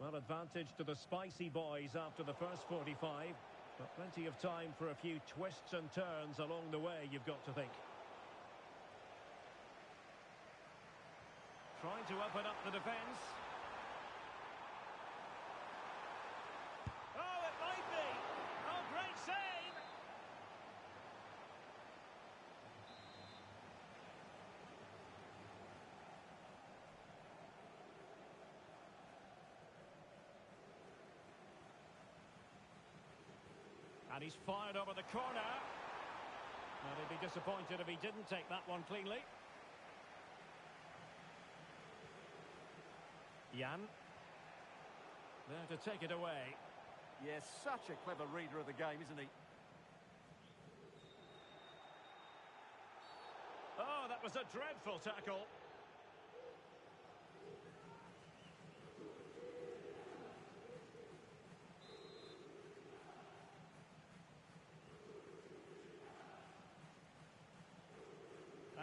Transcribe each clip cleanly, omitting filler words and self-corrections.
Well, advantage to the spicy boys after the first 45. But plenty of time for a few twists and turns along the way, you've got to think. Trying to open up the defence. Oh, it might be! Oh, great save! And he's fired over the corner. And he'd be disappointed if he didn't take that one cleanly. Jan. There to take it away. Yes, such a clever reader of the game, isn't he? Oh, that was a dreadful tackle.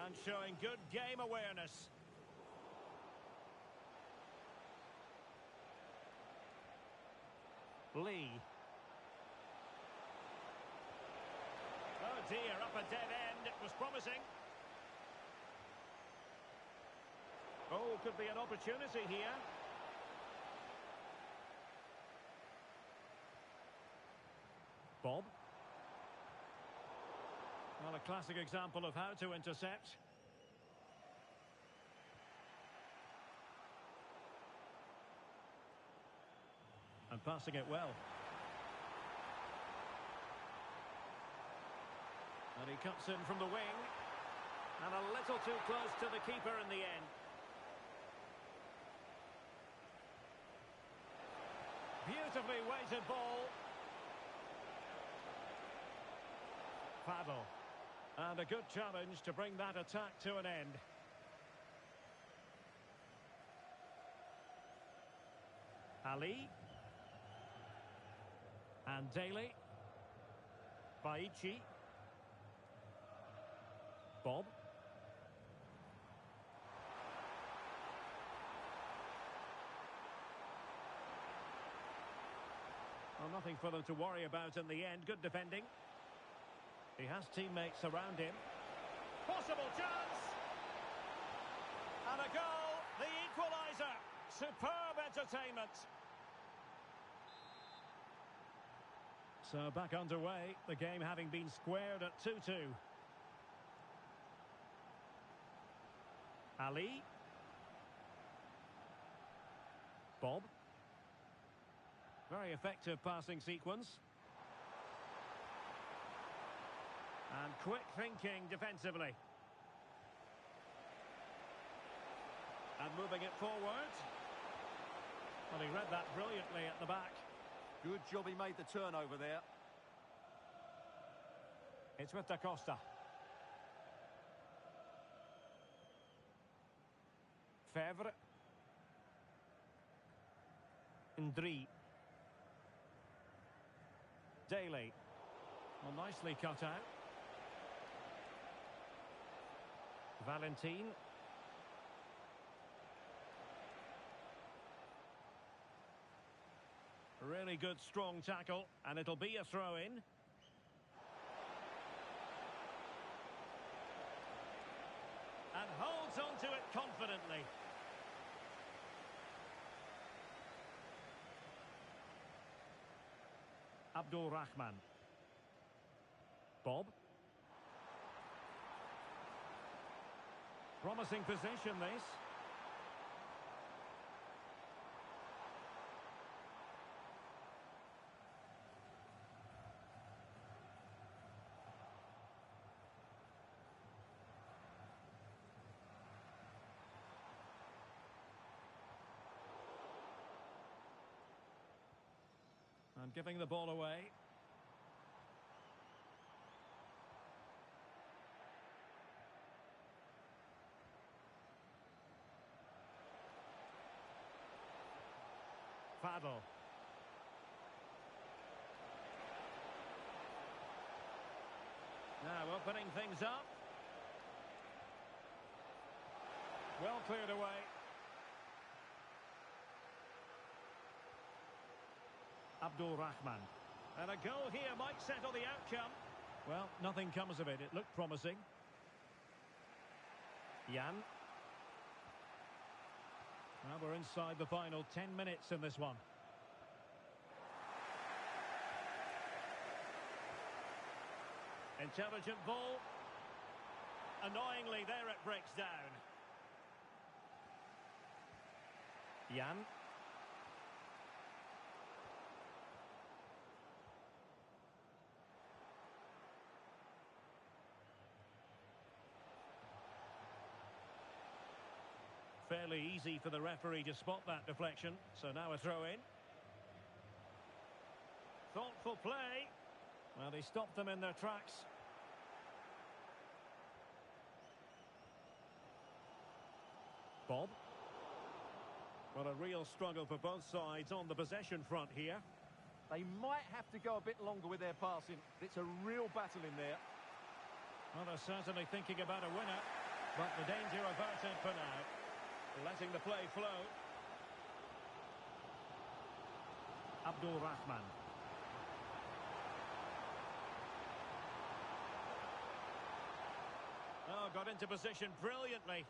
And showing good game awareness. Lee. Oh dear, up a dead end. It was promising. Oh, could be an opportunity here. Bob. Well, a classic example of how to intercept. And passing it well. And he cuts in from the wing. And a little too close to the keeper in the end. Beautifully weighted ball. Paddle. And a good challenge to bring that attack to an end. Ali. And Daly. Baichi. Bob. Well, nothing for them to worry about in the end. Good defending. He has teammates around him. Possible chance! And a goal, the equaliser. Superb entertainment. So back underway, the game having been squared at 2-2. Ali. Bob. Very effective passing sequence. And quick thinking defensively. And moving it forward. Well, he read that brilliantly at the back. Good job he made the turnover there. It's with Da Costa. Fevre. Ndri. Daly. Well, nicely cut out. Valentin. Really good strong tackle, and it'll be a throw-in. And holds on to it confidently. Abdul Rahman. Bob. Promising position, this. And giving the ball away. Paddle. Now opening things up. Well cleared away. Abdul Rahman. And a goal here might settle the outcome. Well, nothing comes of it. It looked promising. Jan. Well, we're inside the final 10 minutes in this one. Intelligent ball. Annoyingly, there it breaks down. Jan. Fairly easy for the referee to spot that deflection. So now a throw in. Thoughtful play. Well, they stopped them in their tracks. Bob. Well, a real struggle for both sides on the possession front here. They might have to go a bit longer with their passing. It's a real battle in there. Well, they're certainly thinking about a winner, but the danger averted for now. Letting the play flow. Abdul Rahman. Oh, got into position brilliantly.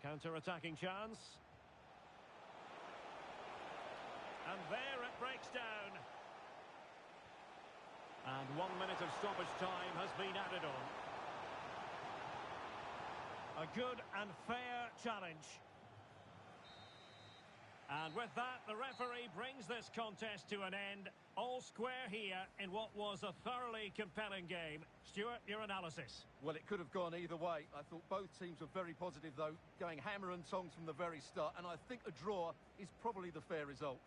Counter-attacking chance. And there it breaks down. And 1 minute of stoppage time has been added on. A good and fair challenge. And with that, the referee brings this contest to an end. All square here in what was a thoroughly compelling game. Stuart, your analysis. Well, it could have gone either way. I thought both teams were very positive, though, going hammer and tongs from the very start. And I think a draw is probably the fair result.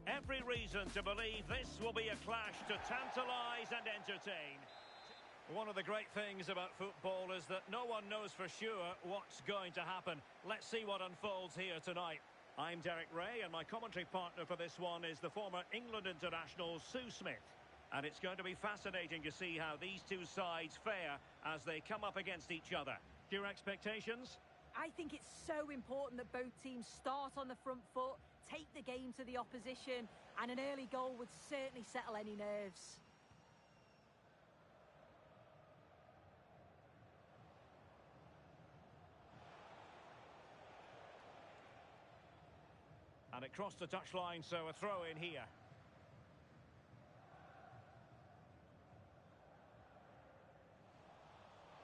Every reason to believe this will be a clash to tantalise and entertain. One of the great things about football is that no one knows for sure what's going to happen. Let's see what unfolds here tonight. I'm Derek Ray, and my commentary partner for this one is the former England international Sue Smith. And it's going to be fascinating to see how these two sides fare as they come up against each other. Your expectations? I think it's so important that both teams start on the front foot, take the game to the opposition, and an early goal would certainly settle any nerves. And it crossed the touchline, so a throw in here.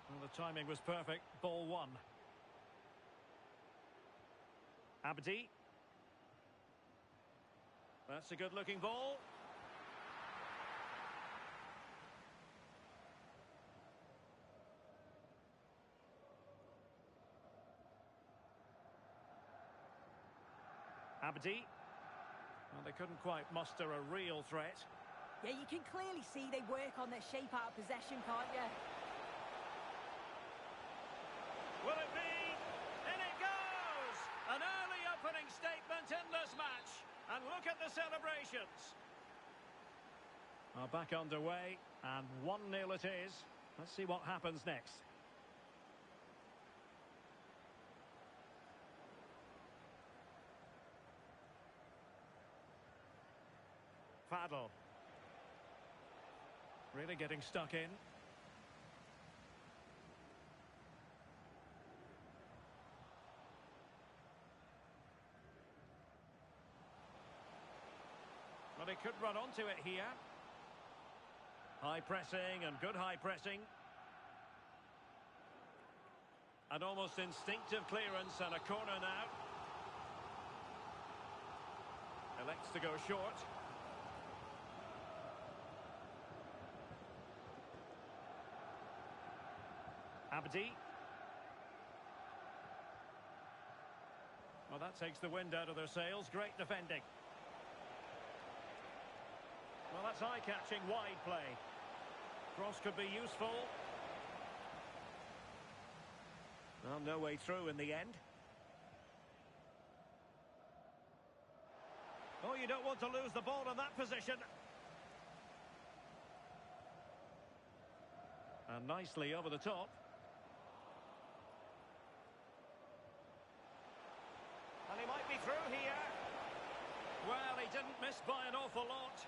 Well, the timing was perfect. Ball one. Abdi. That's a good-looking ball. Abdi. Well, they couldn't quite muster a real threat. Yeah, you can clearly see they work on their shape out of possession, can't you? Will it be? In it goes! An early opening statement in this match. And look at the celebrations. Back underway, and 1-0 it is. Let's see what happens next. Fadl. Really getting stuck in. Well, he could run onto it here. High pressing and good high pressing. An almost instinctive clearance and a corner now. Elects to go short. Abdi. Well, that takes the wind out of their sails. Great defending. Well, that's eye-catching wide play. Cross could be useful. Well, no way through in the end. Oh, you don't want to lose the ball in that position. And nicely over the top. And he might be through here. Well, he didn't miss by an awful lot.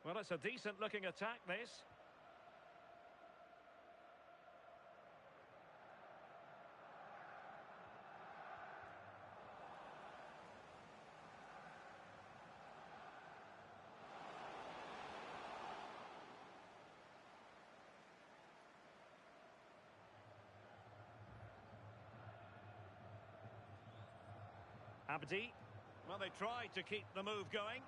Well, it's a decent-looking attack, this. Abdi. Well, they tried to keep the move going.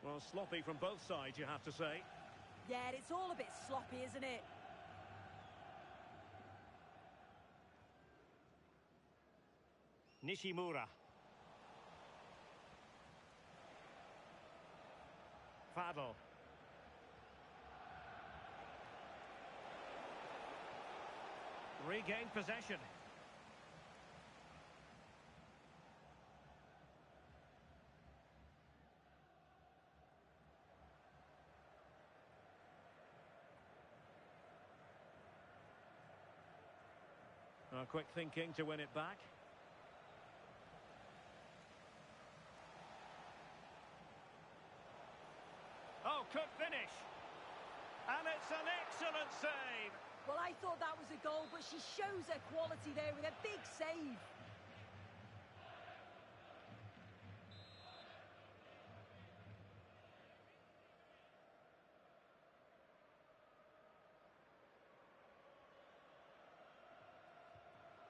Well, sloppy from both sides, you have to say. Yeah, it's all a bit sloppy, isn't it? Nishimura. Fadl. Regained possession. Quick thinking to win it back. Oh, could finish. And it's an excellent save. Well, I thought that was a goal, but she shows her quality there with a big save.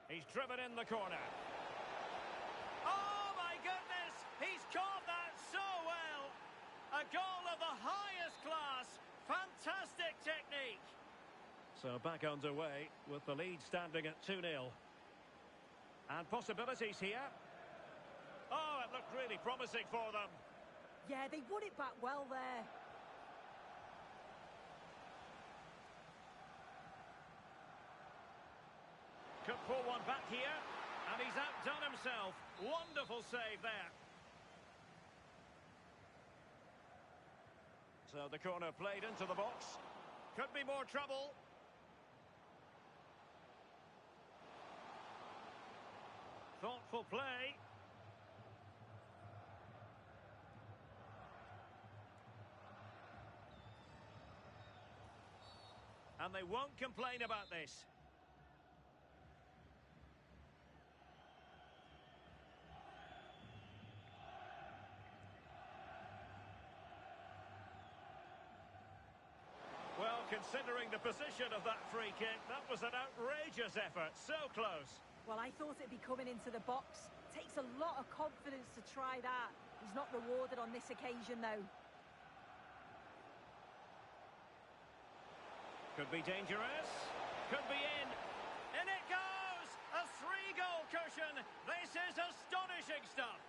He's driven in the corner. A goal of the highest class. Fantastic technique. So back underway with the lead standing at 2-0. And possibilities here. Oh, it looked really promising for them. Yeah, they won it back well there. Could pull one back here. And he's outdone himself. Wonderful save there. So the corner played into the box. Could be more trouble. Thoughtful play. And they won't complain about this. Well, considering the position of that free kick, that was an outrageous effort. So close. Well, I thought it'd be coming into the box. Takes a lot of confidence to try that. He's not rewarded on this occasion, though. Could be dangerous. Could be in. In it goes! A 3-goal cushion. This is astonishing stuff.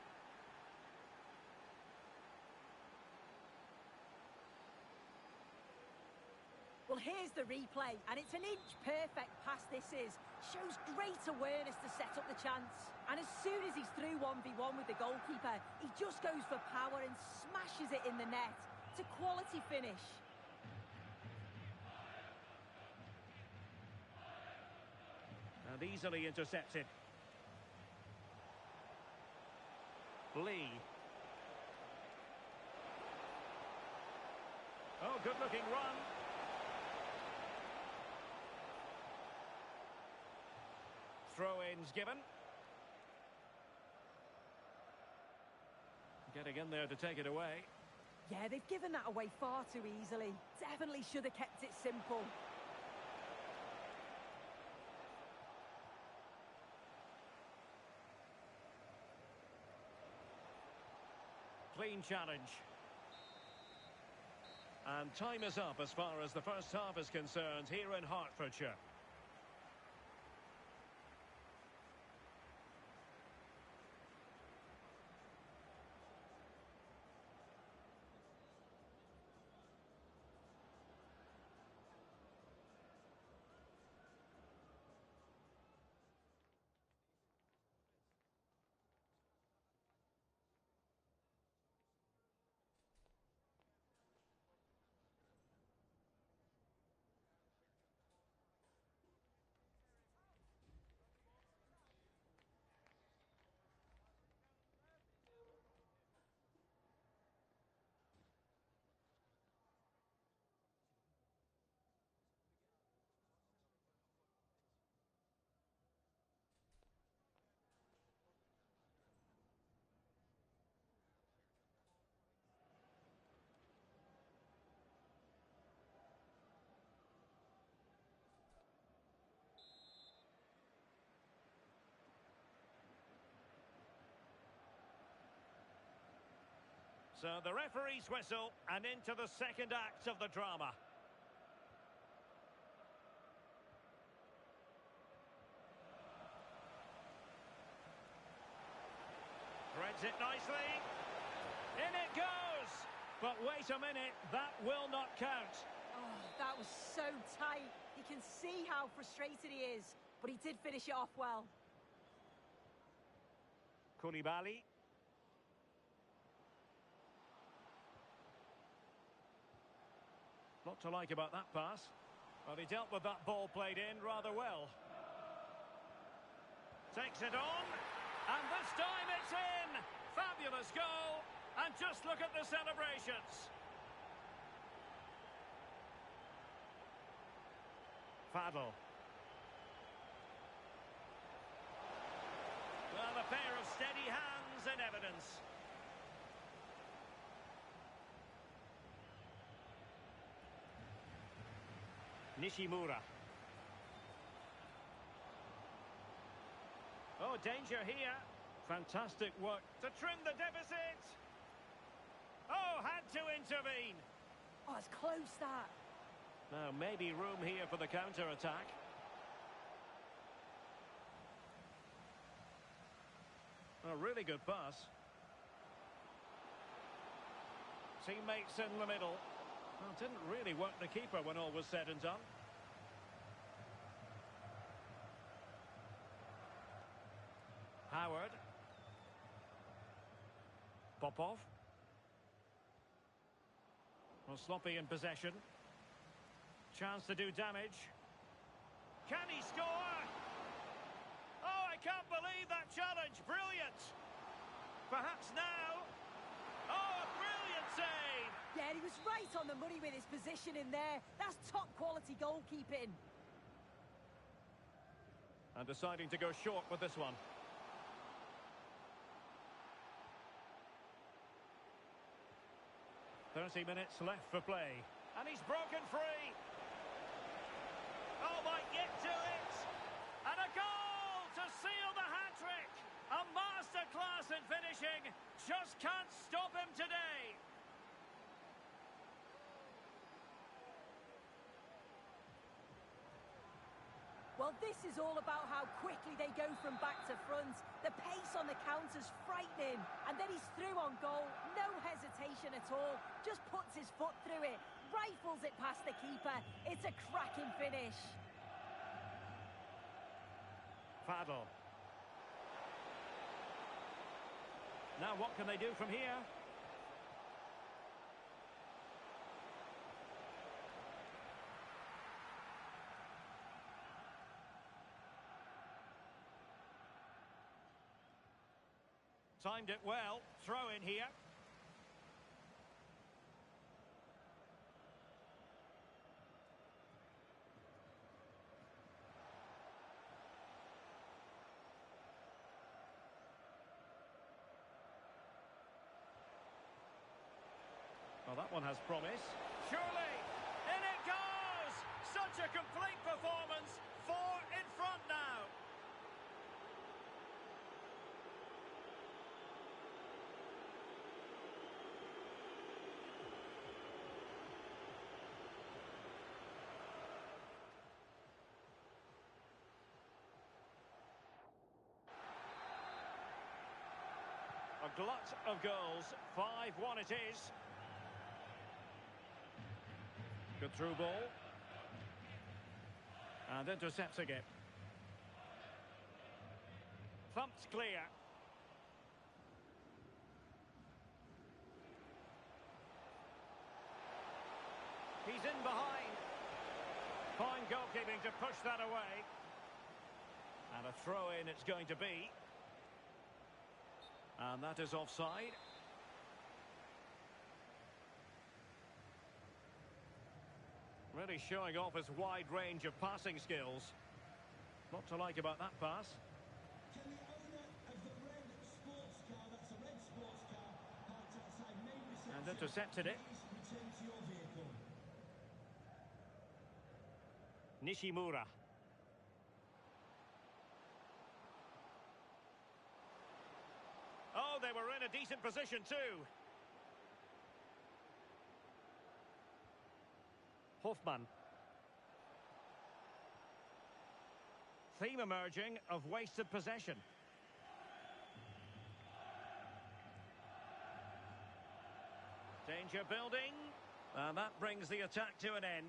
Well, here's the replay, and it's an inch-perfect pass this is. Shows great awareness to set up the chance. And as soon as he's through 1v1 with the goalkeeper, he just goes for power and smashes it in the net. It's a quality finish. And easily intercepted. Lee. Oh, good-looking run. Throw-ins given. Getting in there to take it away. Yeah, they've given that away far too easily. Definitely should have kept it simple. Clean challenge. And time is up as far as the first half is concerned here in Hertfordshire. So the referee's whistle, and into the second act of the drama. Threads it nicely. In it goes! But wait a minute, that will not count. Oh, that was so tight. You can see how frustrated he is, but he did finish it off well. Koulibaly. Lot to like about that pass. Well, he dealt with that ball played in rather well. Takes it on, and this time it's in! Fabulous goal, and just look at the celebrations. Fadl. Well, a pair of steady hands in evidence. Nishimura. Oh, danger here. Fantastic work to trim the deficit. Oh, had to intervene. Oh, it's close, that. Now, maybe room here for the counter-attack. A really good pass. Teammates in the middle. Well, didn't really work the keeper when all was said and done. Howard. Popov. Well, sloppy in possession. Chance to do damage. Can he score? Oh, I can't believe that challenge. Brilliant. Perhaps now. Oh, a brilliant save. Yeah, he was right on the money with his position in there. That's top quality goalkeeping. And deciding to go short with this one. .30 minutes left for play. And he's broken free. Oh, might get to it. And a goal to seal the hat-trick. A masterclass in finishing. Just can't stop him today. Well, this is all about how quickly they go from back to front. The pace on the counter's frightening. And then he's through on goal. No hesitation at all. Just puts his foot through it. Rifles it past the keeper. It's a cracking finish. Fadl. Now what can they do from here? Timed it well. Throw in here. Well, that one has promise. Surely! In it goes! Such a complete performance. 4 in front now. A glut of goals. 5-1 it is. Good through ball. And intercepts again. Thumped clear. He's in behind. Fine goalkeeping to push that away. And a throw-in it's going to be. And that is offside. Really showing off his wide range of passing skills. What to like about that pass? Can the owner of the red sports car, that's a red sports car, parked outside main reception, And intercepted it. please return to your vehicle. Nishimura. Oh, they were in a decent position too. Hoffman. Theme emerging of wasted possession. Danger building. And that brings the attack to an end.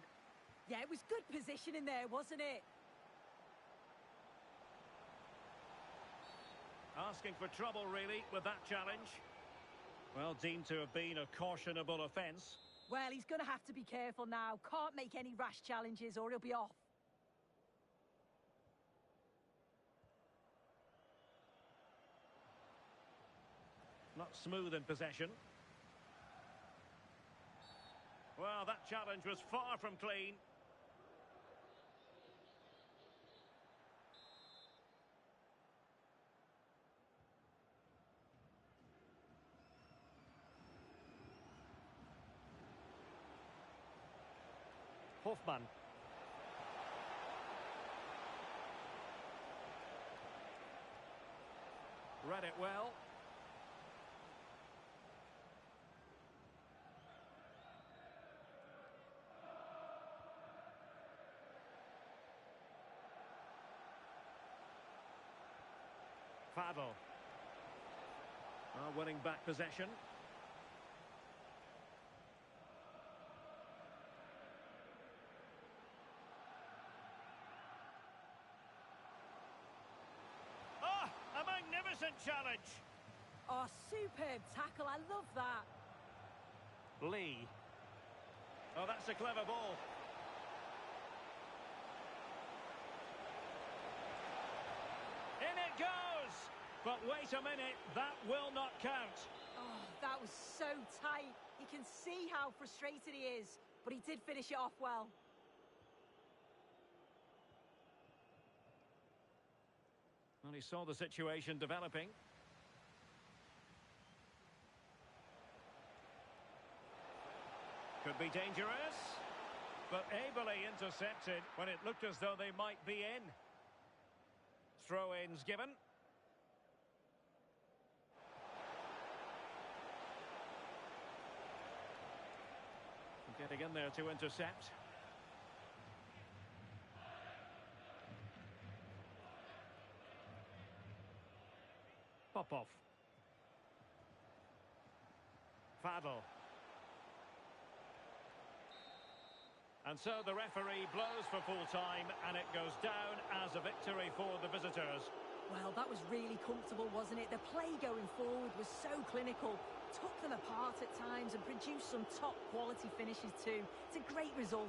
Yeah, it was good positioning there, wasn't it? Asking for trouble, really, with that challenge. Well, deemed to have been a cautionable offence. Well, he's going to have to be careful now. Can't make any rash challenges or he'll be off. Not smooth in possession. Well, that challenge was far from clean. Hoffman. Read it well. Fadl. Winning back possession. Oh, a magnificent challenge. Oh, superb tackle. I love that. Lee. Oh, that's a clever ball. In it goes! But wait a minute, that will not count. Oh, that was so tight. You can see how frustrated he is, but he did finish it off well. Well, he saw the situation developing. Could be dangerous, but ably intercepted when it looked as though they might be in. Throw-ins given. Getting in there to intercept. Popov. Fadl. And so the referee blows for full time, and it goes down as a victory for the visitors. Well, that was really comfortable, wasn't it? The play going forward was so clinical, took them apart at times and produced some top quality finishes too. It's a great result.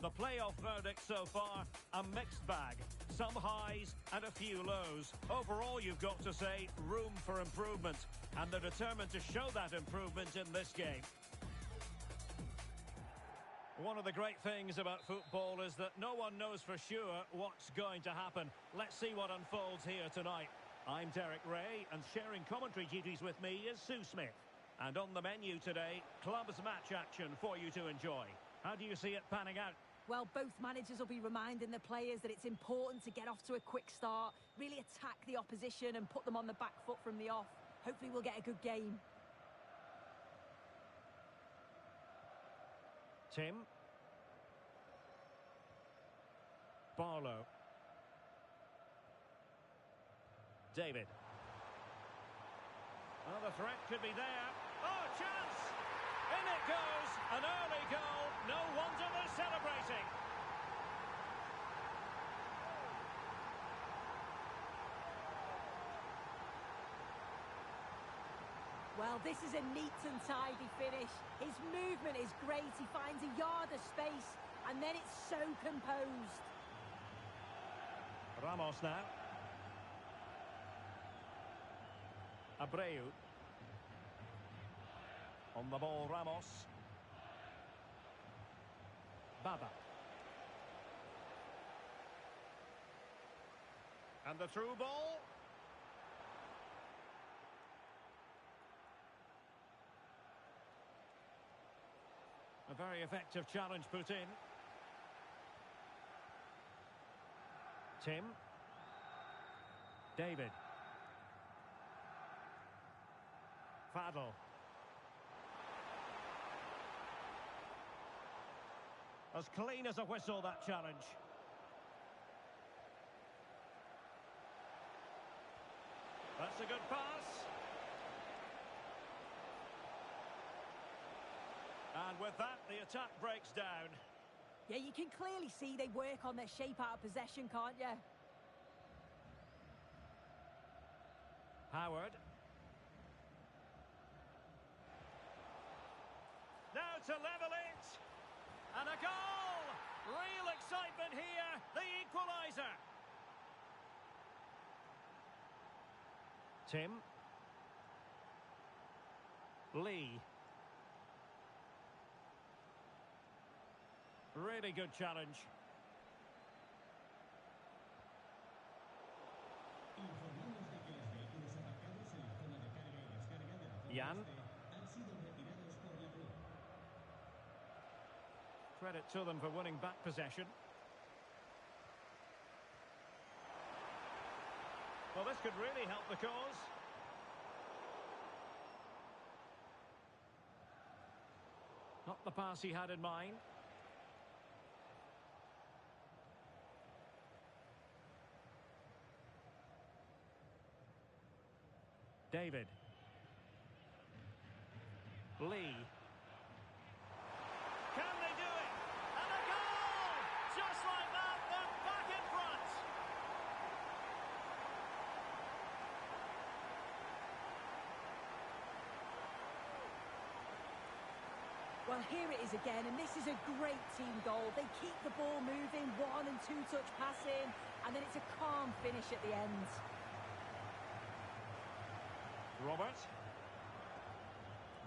The playoff verdict so far, a mixed bag. Some highs and a few lows. Overall, you've got to say, room for improvement. And they're determined to show that improvement in this game. One of the great things about football is that no one knows for sure what's going to happen. Let's see what unfolds here tonight. I'm Derek Ray, and sharing commentary duties with me is Sue Smith. And on the menu today, clubs match action for you to enjoy. How do you see it panning out? Well, both managers will be reminding the players that it's important to get off to a quick start, really attack the opposition and put them on the back foot from the off. Hopefully we'll get a good game. Tim. Barlow. David. Well, the threat could be there. Oh, chance! In it goes! An early goal. No wonder they're celebrating. Well, this is a neat and tidy finish. His movement is great. He finds a yard of space, and then it's so composed. Ramos now. Abreu. On the ball, Ramos. Baba. And the through ball. A very effective challenge put in. Tim. David. Fadl. As clean as a whistle, that challenge. That's a good pass. And with that, the attack breaks down. Yeah, you can clearly see they work on their shape out of possession, can't you? Howard. Now to level it. And a goal! Real excitement here. The equaliser. Tim. Lee. Really good challenge. Informamos de que los vehículos aparcados en la zona de carga y descarga de la zona Jan. este han sido retirados por la grúa. Credit to them for winning back possession. Well, this could really help the cause. Not the pass he had in mind. David. Lee. Can they do it? And a goal! Just like that, they're back in front. Well, here it is again, and this is a great team goal. They keep the ball moving, 1- and 2-touch passing, and then it's a calm finish at the end. Robert.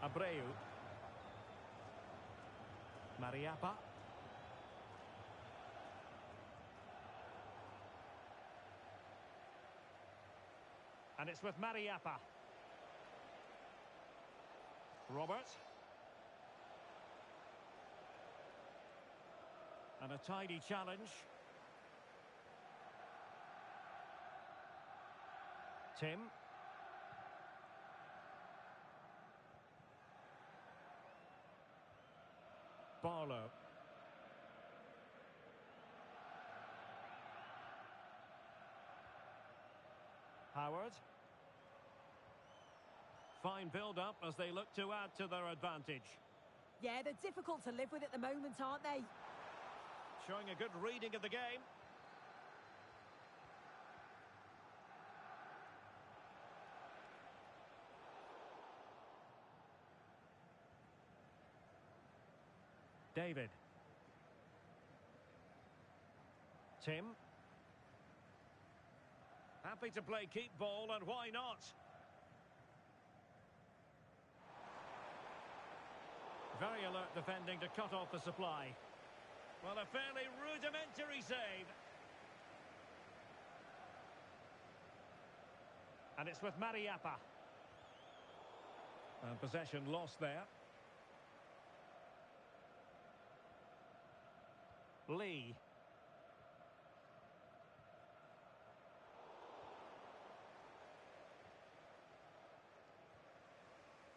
Abreu. Mariappa. And it's with Mariappa. Robert. And a tidy challenge. Tim. Barlow. Howard. Fine build-up as they look to add to their advantage. Yeah, they're difficult to live with at the moment, aren't they? Showing a good reading of the game. David. Tim. Happy to play keep ball, and why not? Very alert defending to cut off the supply. Well, a fairly rudimentary save. And it's with Mariappa. And possession lost there. Lee.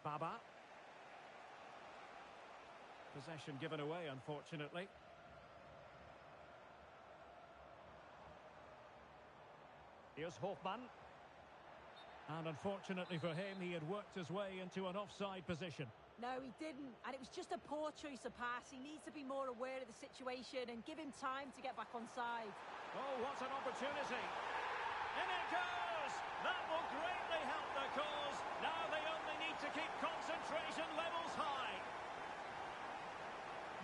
Baba. Possession given away, unfortunately. Here's Hofmann. And unfortunately for him, he had worked his way into an offside position. No, he didn't. And it was just a poor choice of pass. He needs to be more aware of the situation and give him time to get back on side. Oh, what an opportunity. In it goes! That will greatly help the cause. Now they only need to keep concentration levels high.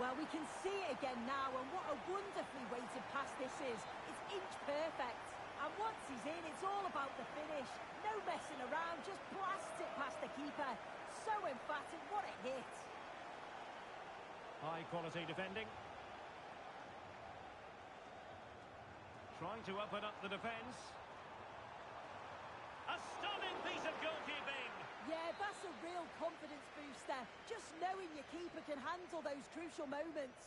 Well, we can see it again now, and what a wonderfully weighted pass this is. It's inch perfect. And once he's in, it's all about the finish. No messing around, just blasts it past the keeper. So emphatic, what a hit. High quality defending. Trying to open up the defence. A stunning piece of goalkeeping. Yeah, that's a real confidence booster. Just knowing your keeper can handle those crucial moments.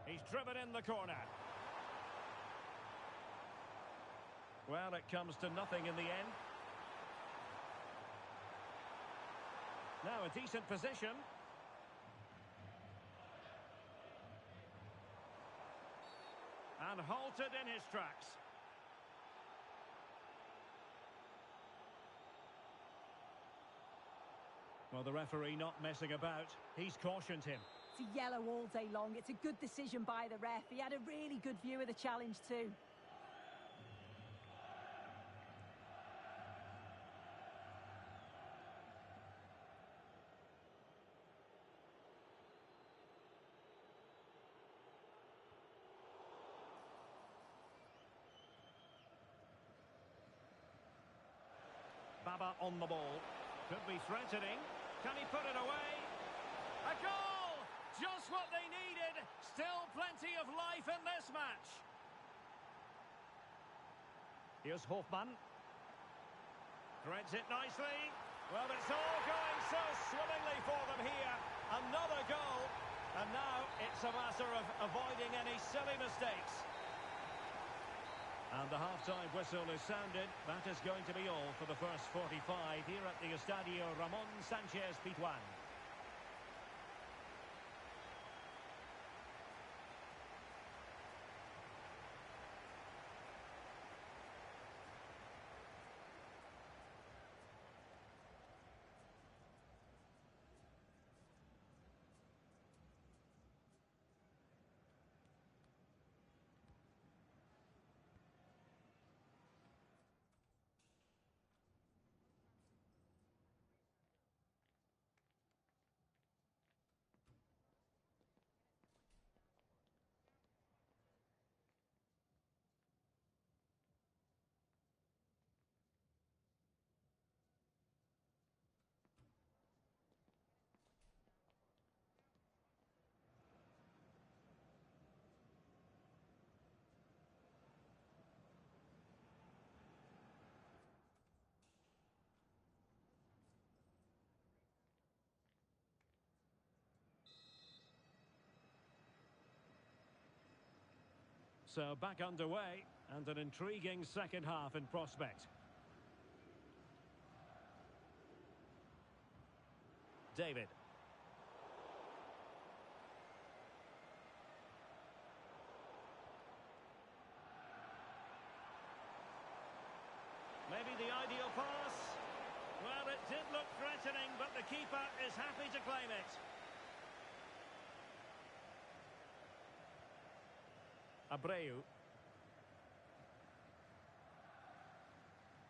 He's driven in the corner. Well, it comes to nothing in the end. Now a decent position. And halted in his tracks. Well, the referee not messing about. He's cautioned him. It's a yellow all day long. It's a good decision by the ref. He had a really good view of the challenge too. Baba on the ball. Could be threatening. Can he put it away? A goal! Just what they needed. Still plenty of life in this match. Here's Hofmann. Threads it nicely. Well, it's all going so swimmingly for them here. Another goal. And now it's a matter of avoiding any silly mistakes. And the half-time whistle is sounded. That is going to be all for the first 45 here at the Estadio Ramon Sanchez Pizjuan. So back underway, and an intriguing second half in prospect. David. Maybe the ideal pass. Well, it did look threatening, but the keeper is happy to claim it. Abreu.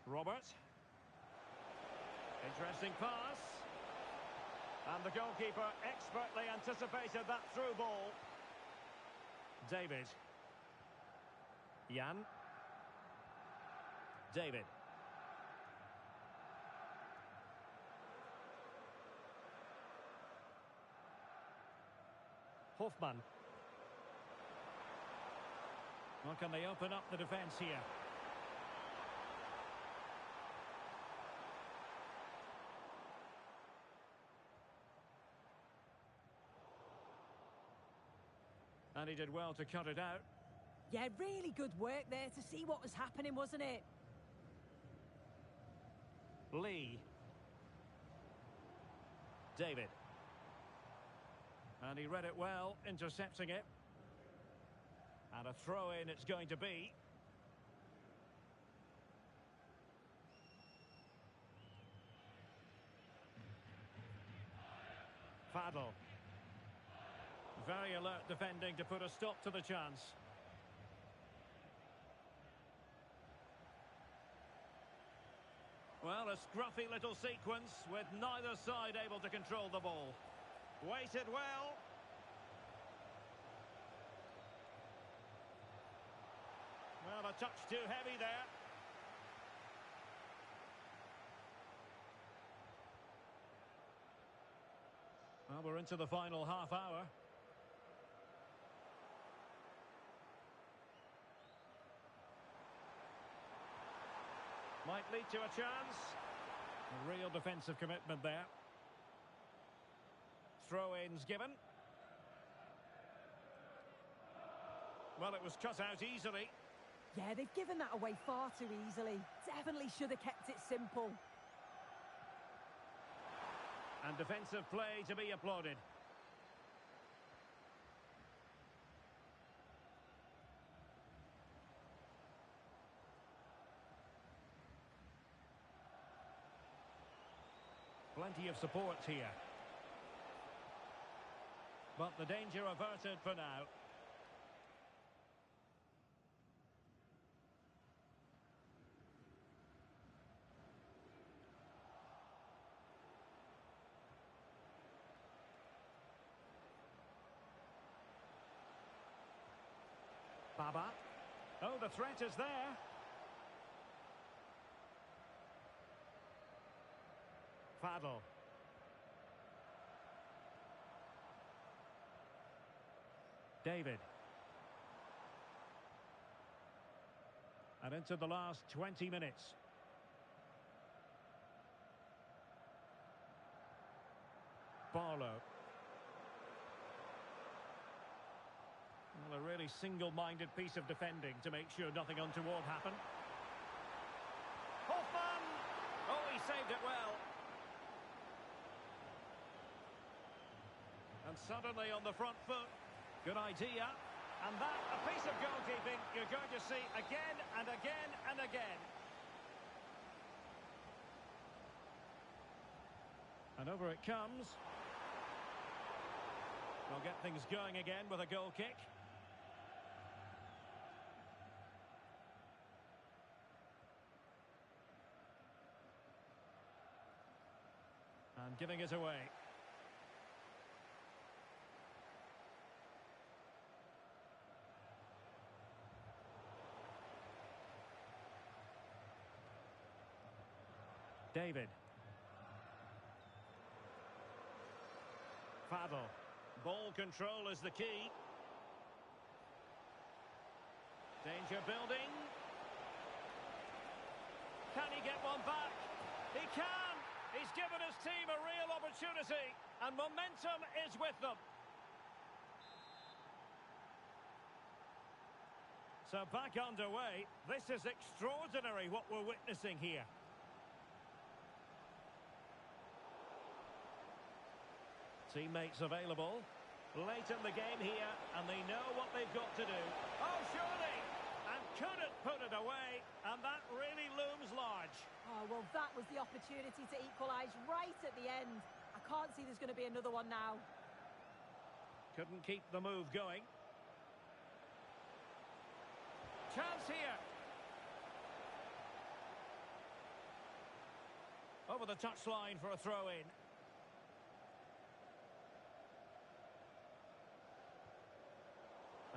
Robert. Interesting pass. And And the goalkeeper expertly anticipated that through ball. David. Jan. David. Hofmann. Well, can they open up the defence here? And he did well to cut it out. Yeah, really good work there to see what was happening, wasn't it? Lee. David. And he read it well, intercepting it. And a throw-in it's going to be. Fadl. Very alert defending to put a stop to the chance. Well, a scruffy little sequence with neither side able to control the ball. Weighted well. Well, a touch too heavy there. Well, we're into the final half hour. Might lead to a chance. A real defensive commitment there. Throw-ins given. Well, it was cut out easily. Yeah, they've given that away far too easily. Definitely should have kept it simple. And defensive play to be applauded. Plenty of support here. But the danger averted for now. Baba. Oh, the threat is there. Fadl. David. And into the last 20 minutes. Barlow. Well, a really single-minded piece of defending to make sure nothing untoward happened. Hofmann! Oh, he saved it well. And suddenly on the front foot. Good idea. And that, a piece of goalkeeping you're going to see again and again and again. And over it comes. They'll get things going again with a goal kick. And giving it away. David. Fadl. Ball control is the key. Danger building. Can he get one back? He can! He's given his team a real opportunity, and momentum is with them. So back underway. This is extraordinary what we're witnessing here. Teammates available. Late in the game here, and they know what they've got to do. Oh, surely! And couldn't put it away, and that really looms large. Oh, well, that was the opportunity to equalise right at the end. I can't see there's going to be another one now. Couldn't keep the move going. Chance here. Over the touchline for a throw-in.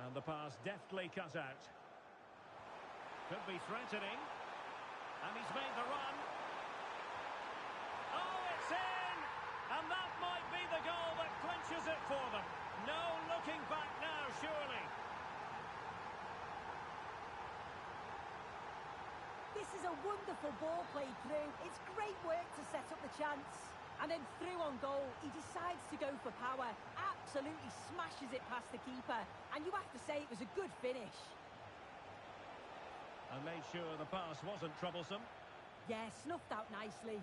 And the pass deftly cut out. Could be threatening. And he's made the run. Oh, it's in! And that might be the goal that clinches it for them. No looking back now, surely. This is a wonderful ball played through. It's great work to set up the chance. And then through on goal, he decides to go for power. Absolutely smashes it past the keeper. And you have to say it was a good finish. And made sure the pass wasn't troublesome. Yeah, snuffed out nicely.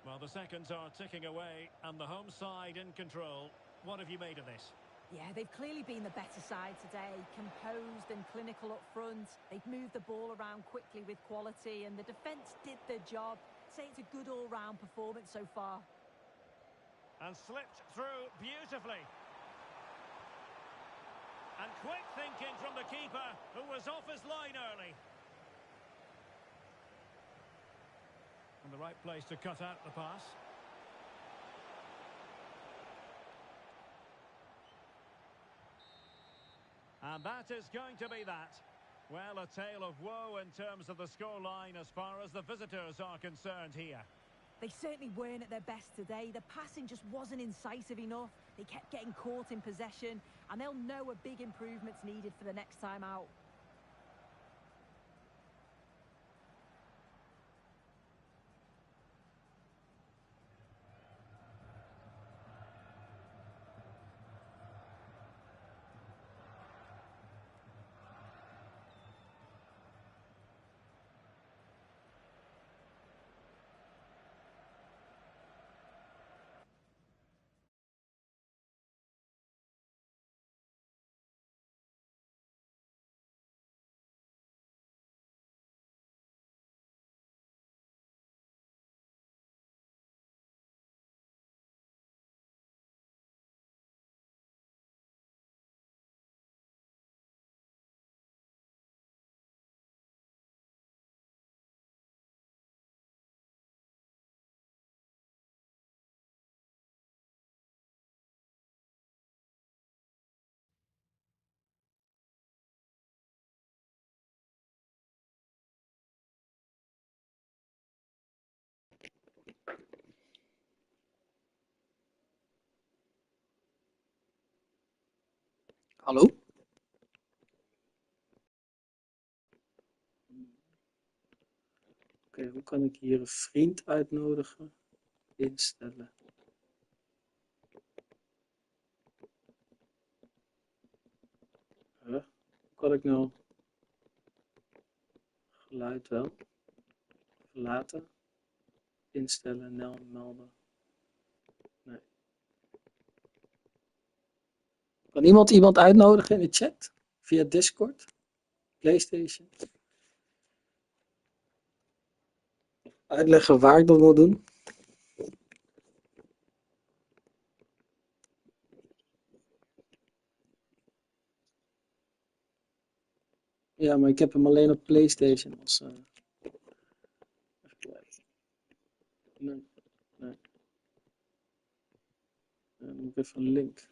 Well, the seconds are ticking away, and the home side in control. What have you made of this? Yeah, they've clearly been the better side today. Composed and clinical up front. They've moved the ball around quickly with quality, and the defence did their job. Say it's a good all-round performance so far. And slipped through beautifully. And quick thinking from the keeper, who was off his line early. And the right place to cut out the pass. And that is going to be that. Well, a tale of woe in terms of the scoreline as far as the visitors are concerned here. They certainly weren't at their best today. The passing just wasn't incisive enough. They kept getting caught in possession, and they'll know a big improvement's needed for the next time out. Hallo? Oké, hoe kan ik hier een vriend uitnodigen? Instellen. Hoe kan ik nou geluid wel? Verlaten. Instellen, melden. Nee. Kan iemand uitnodigen in de chat? Via Discord? PlayStation? Uitleggen waar ik dat moet doen? Ja, maar ik heb hem alleen op PlayStation. Als, even kijken. Nee. Dan moet ik even een link.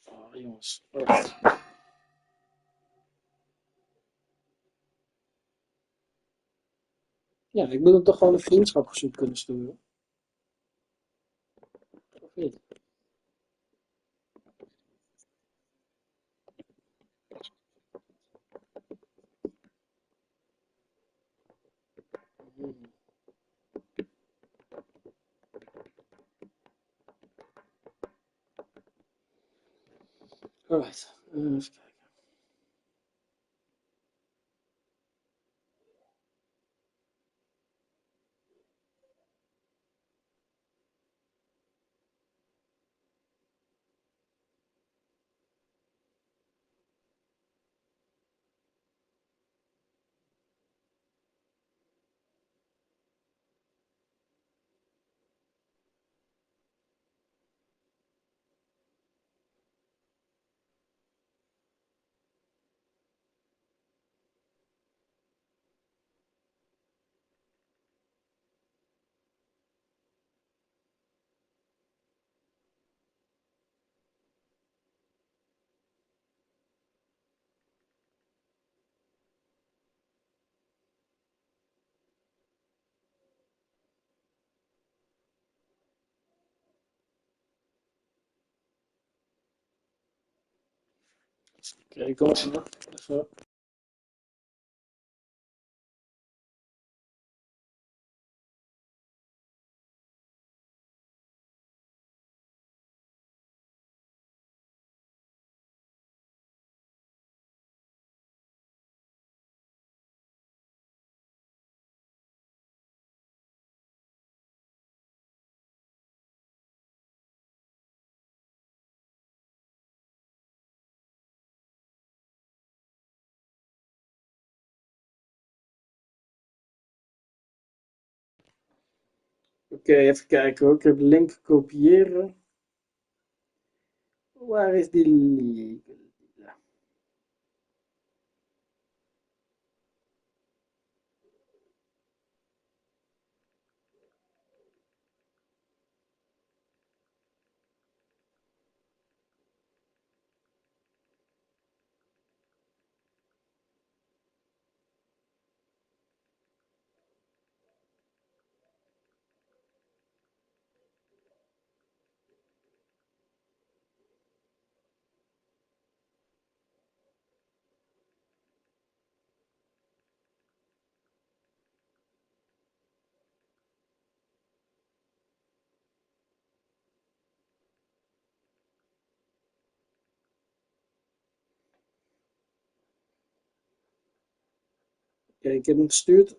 Oh, jongens. Alright. Ja, ik moet hem toch gewoon een vriendschapverzoek kunnen sturen. Of niet? Alright, even kijken. Oké, kom maar. Even. Oké, even kijken hoor. Ik heb de link kopiëren. Waar is die link? Oké, ik heb hem gestuurd.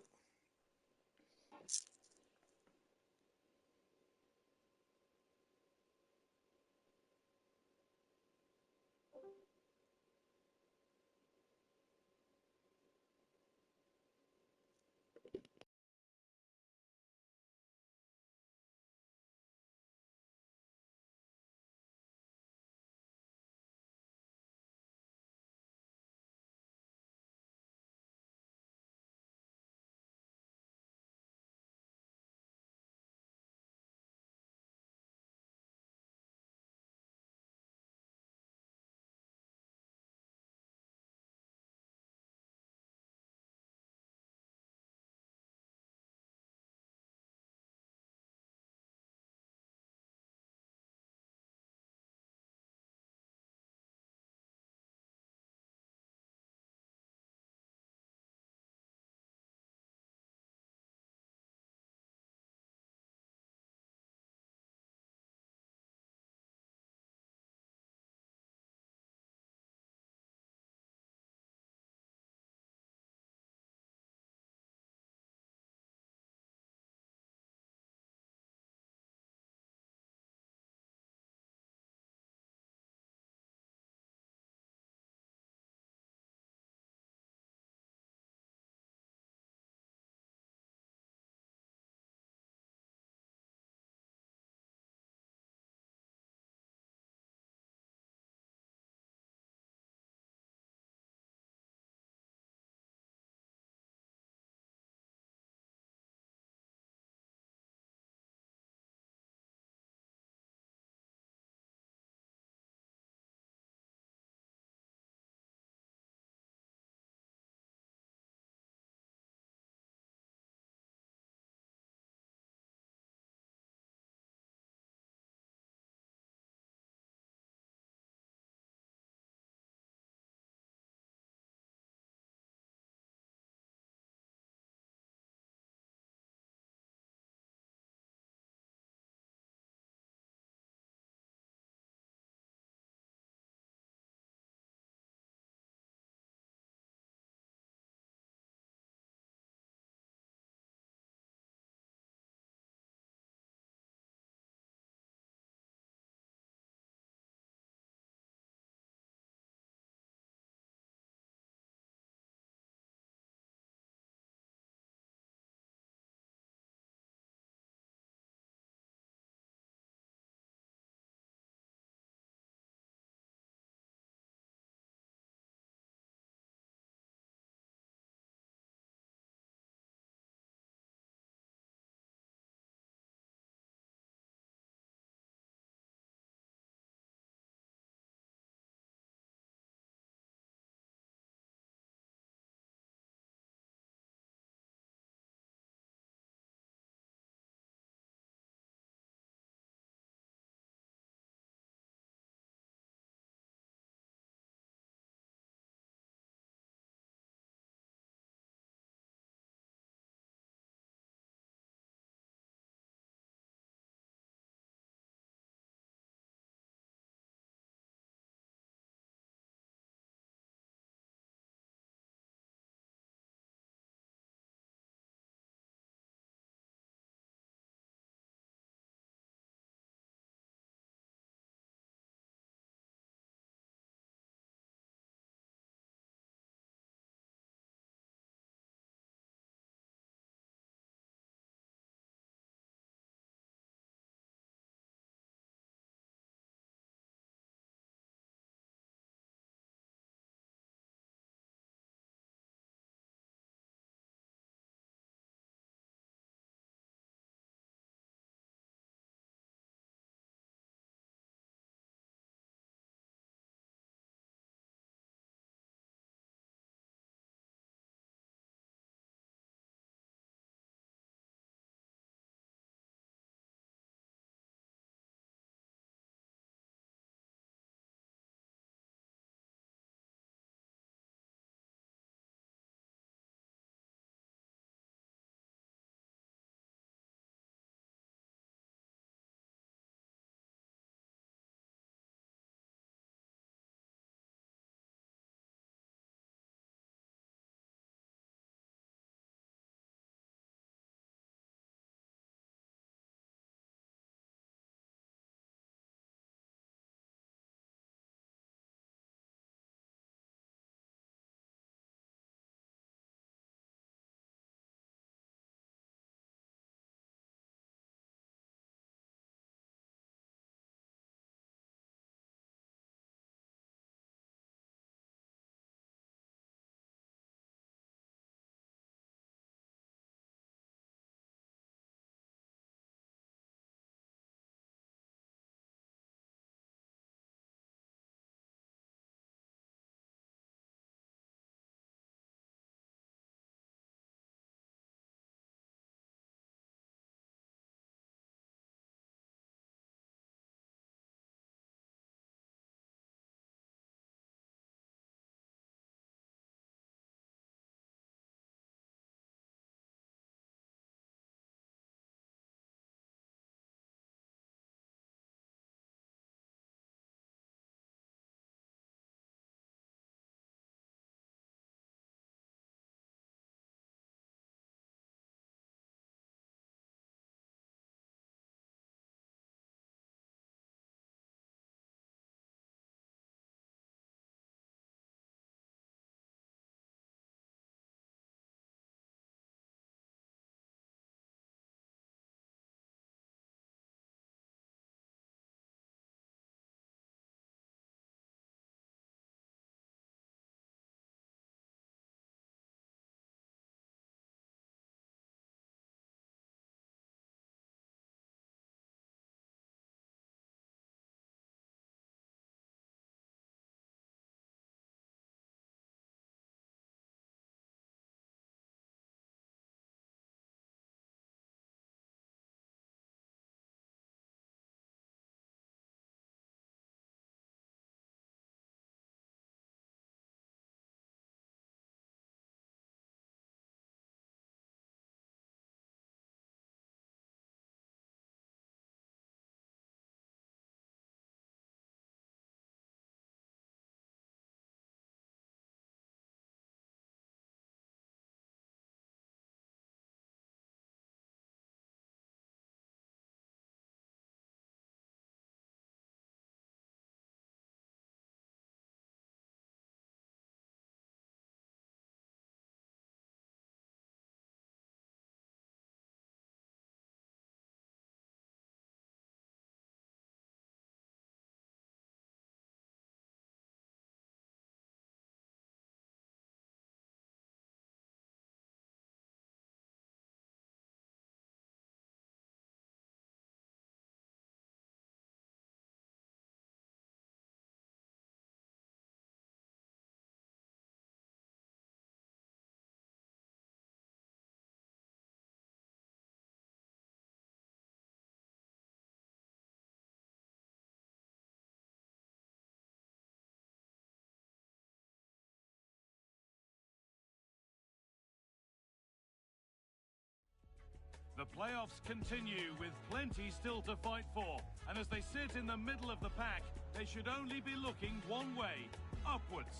The playoffs continue with plenty still to fight for. And as they sit in the middle of the pack, they should only be looking one way, upwards.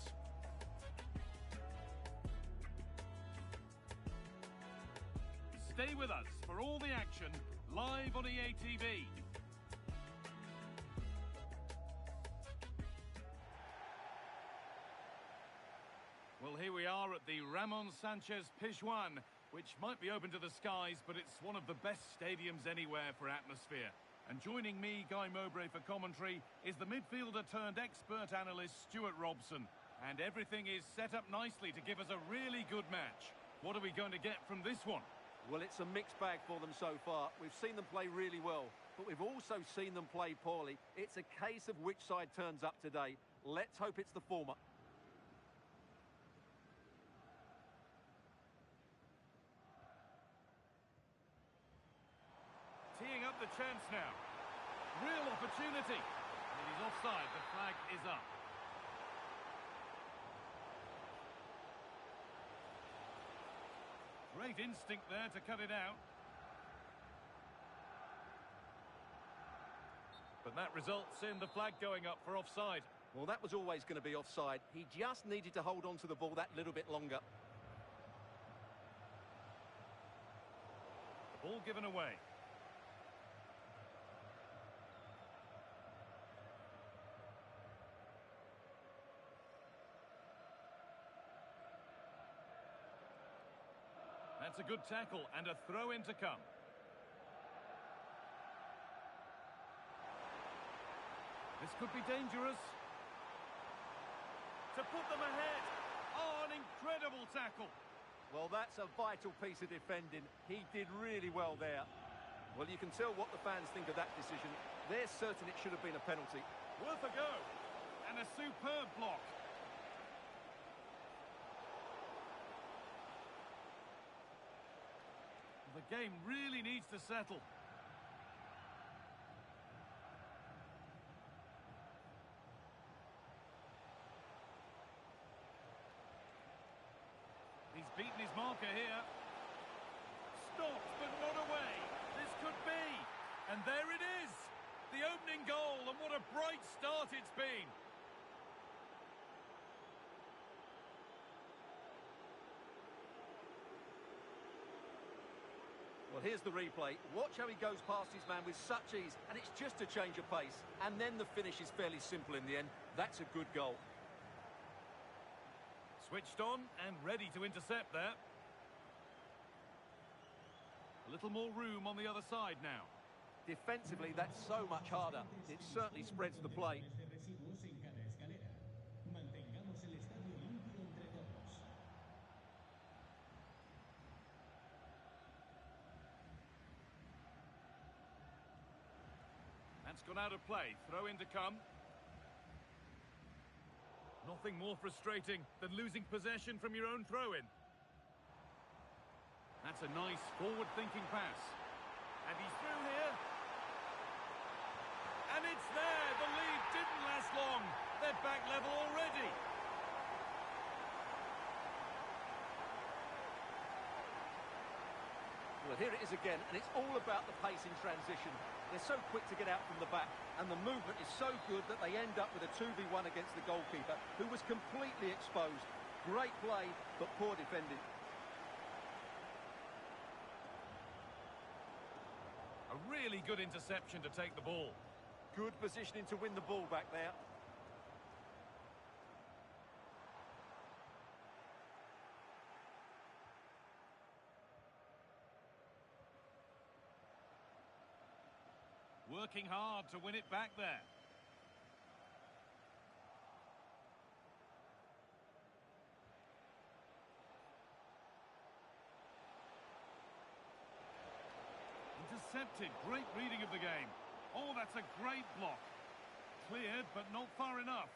Stay with us for all the action live on EA TV. Well, here we are at the Ramon Sanchez Pizjuan, which might be open to the skies, but it's one of the best stadiums anywhere for atmosphere. And joining me, Guy Mowbray, for commentary is the midfielder turned expert analyst Stuart Robson. And everything is set up nicely to give us a really good match. What are we going to get from this one? Well, it's a mixed bag for them so far. We've seen them play really well, but we've also seen them play poorly. It's a case of which side turns up today. Let's hope it's the former. Teeing up the chance now. Real opportunity. It is offside. The flag is up. Great instinct there to cut it out. But that results in the flag going up for offside. Well, that was always going to be offside. He just needed to hold on to the ball that little bit longer. The ball given away. That's a good tackle and a throw-in to come. This could be dangerous. To put them ahead. Oh, an incredible tackle. Well, that's a vital piece of defending. He did really well there. Well, you can tell what the fans think of that decision. They're certain it should have been a penalty. Worth a go. And a superb block. The game really needs to settle. He's beaten his marker here. Stopped, but not away. This could be. And there it is. The opening goal, and what a bright start it's been. Well, here's the replay. Watch how he goes past his man with such ease, and it's just a change of pace. And then the finish is fairly simple in the end. That's a good goal. Switched on and ready to intercept there. A little more room on the other side now. Defensively, that's so much harder. It certainly spreads the play. That's gone out of play. Throw in to come. Nothing more frustrating than losing possession from your own throw-in. That's a nice forward-thinking pass. And he's through here. And it's there. The lead didn't last long. They're back level already. Well, here it is again, and it's all about the pace in transition. They're so quick to get out from the back, and the movement is so good that they end up with a 2v1 against the goalkeeper, who was completely exposed. Great play, but poor defending. A really good interception to take the ball. Good positioning to win the ball back there. Working hard to win it back there. Intercepted. Great reading of the game. Oh, that's a great block. Cleared, but not far enough.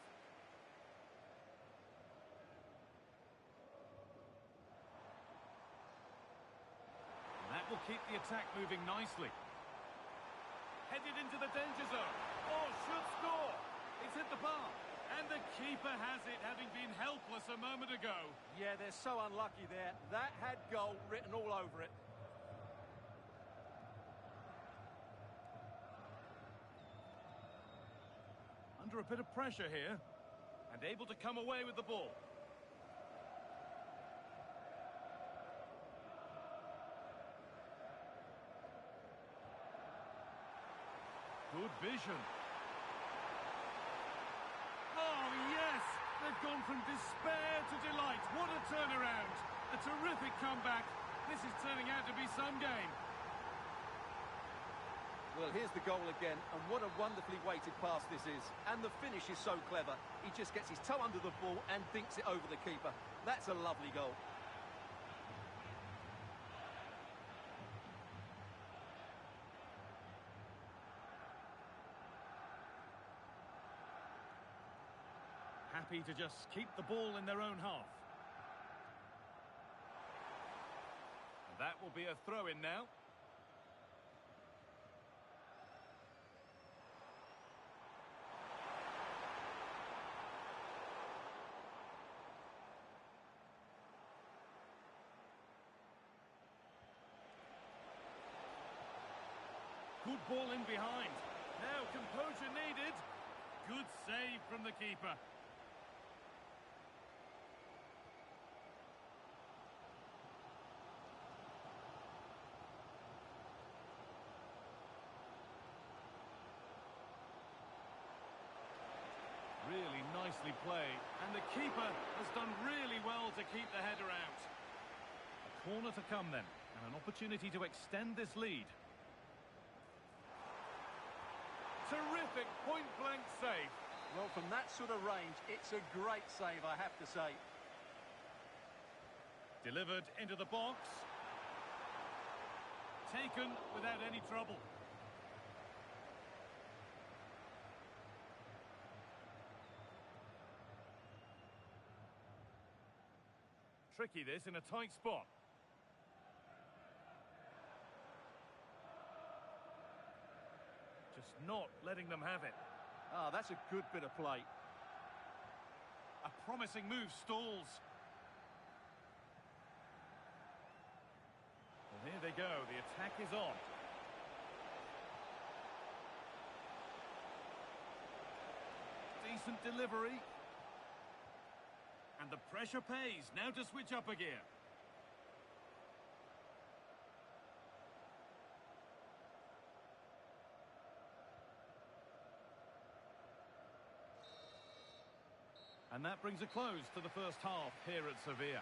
And that will keep the attack moving nicely. Headed into the danger zone. Oh, should score. It's hit the bar. And the keeper has it, having been helpless a moment ago. Yeah, they're so unlucky there. That had goal written all over it. under a bit of pressure here. And able to come away with the ball. Good vision. Oh, yes! They've gone from despair to delight. What a turnaround. A terrific comeback. This is turning out to be some game. Well, here's the goal again, and what a wonderfully weighted pass this is. And the finish is so clever. He just gets his toe under the ball and dinks it over the keeper. That's a lovely goal. Happy to just keep the ball in their own half. And that will be a throw-in now. Good ball in behind. Now composure needed. Good save from the keeper. Really nicely played. And the keeper has done really well to keep the header out. A corner to come then. And an opportunity to extend this lead. Terrific point-blank save. Well, from that sort of range, it's a great save, I have to say. Delivered into the box. Taken without any trouble. Tricky this in a tight spot. Just not letting them have it. Ah, that's a good bit of play. A promising move stalls. Well, here they go. The attack is on. Decent delivery. And the pressure pays. Now to switch up a gear. And that brings a close to the first half here at Sevilla.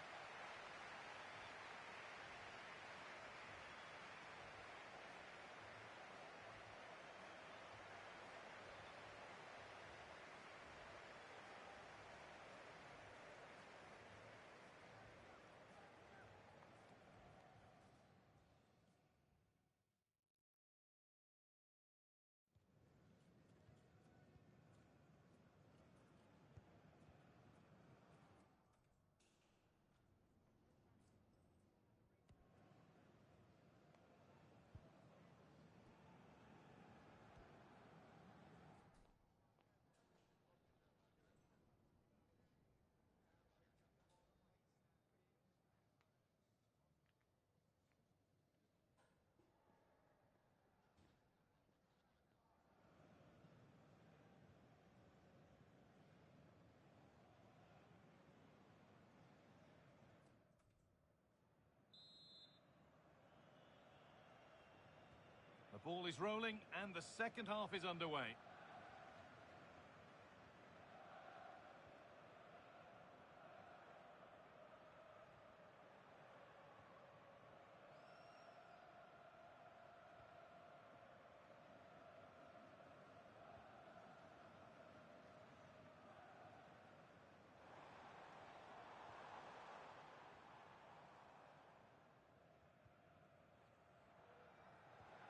The ball is rolling and the second half is underway.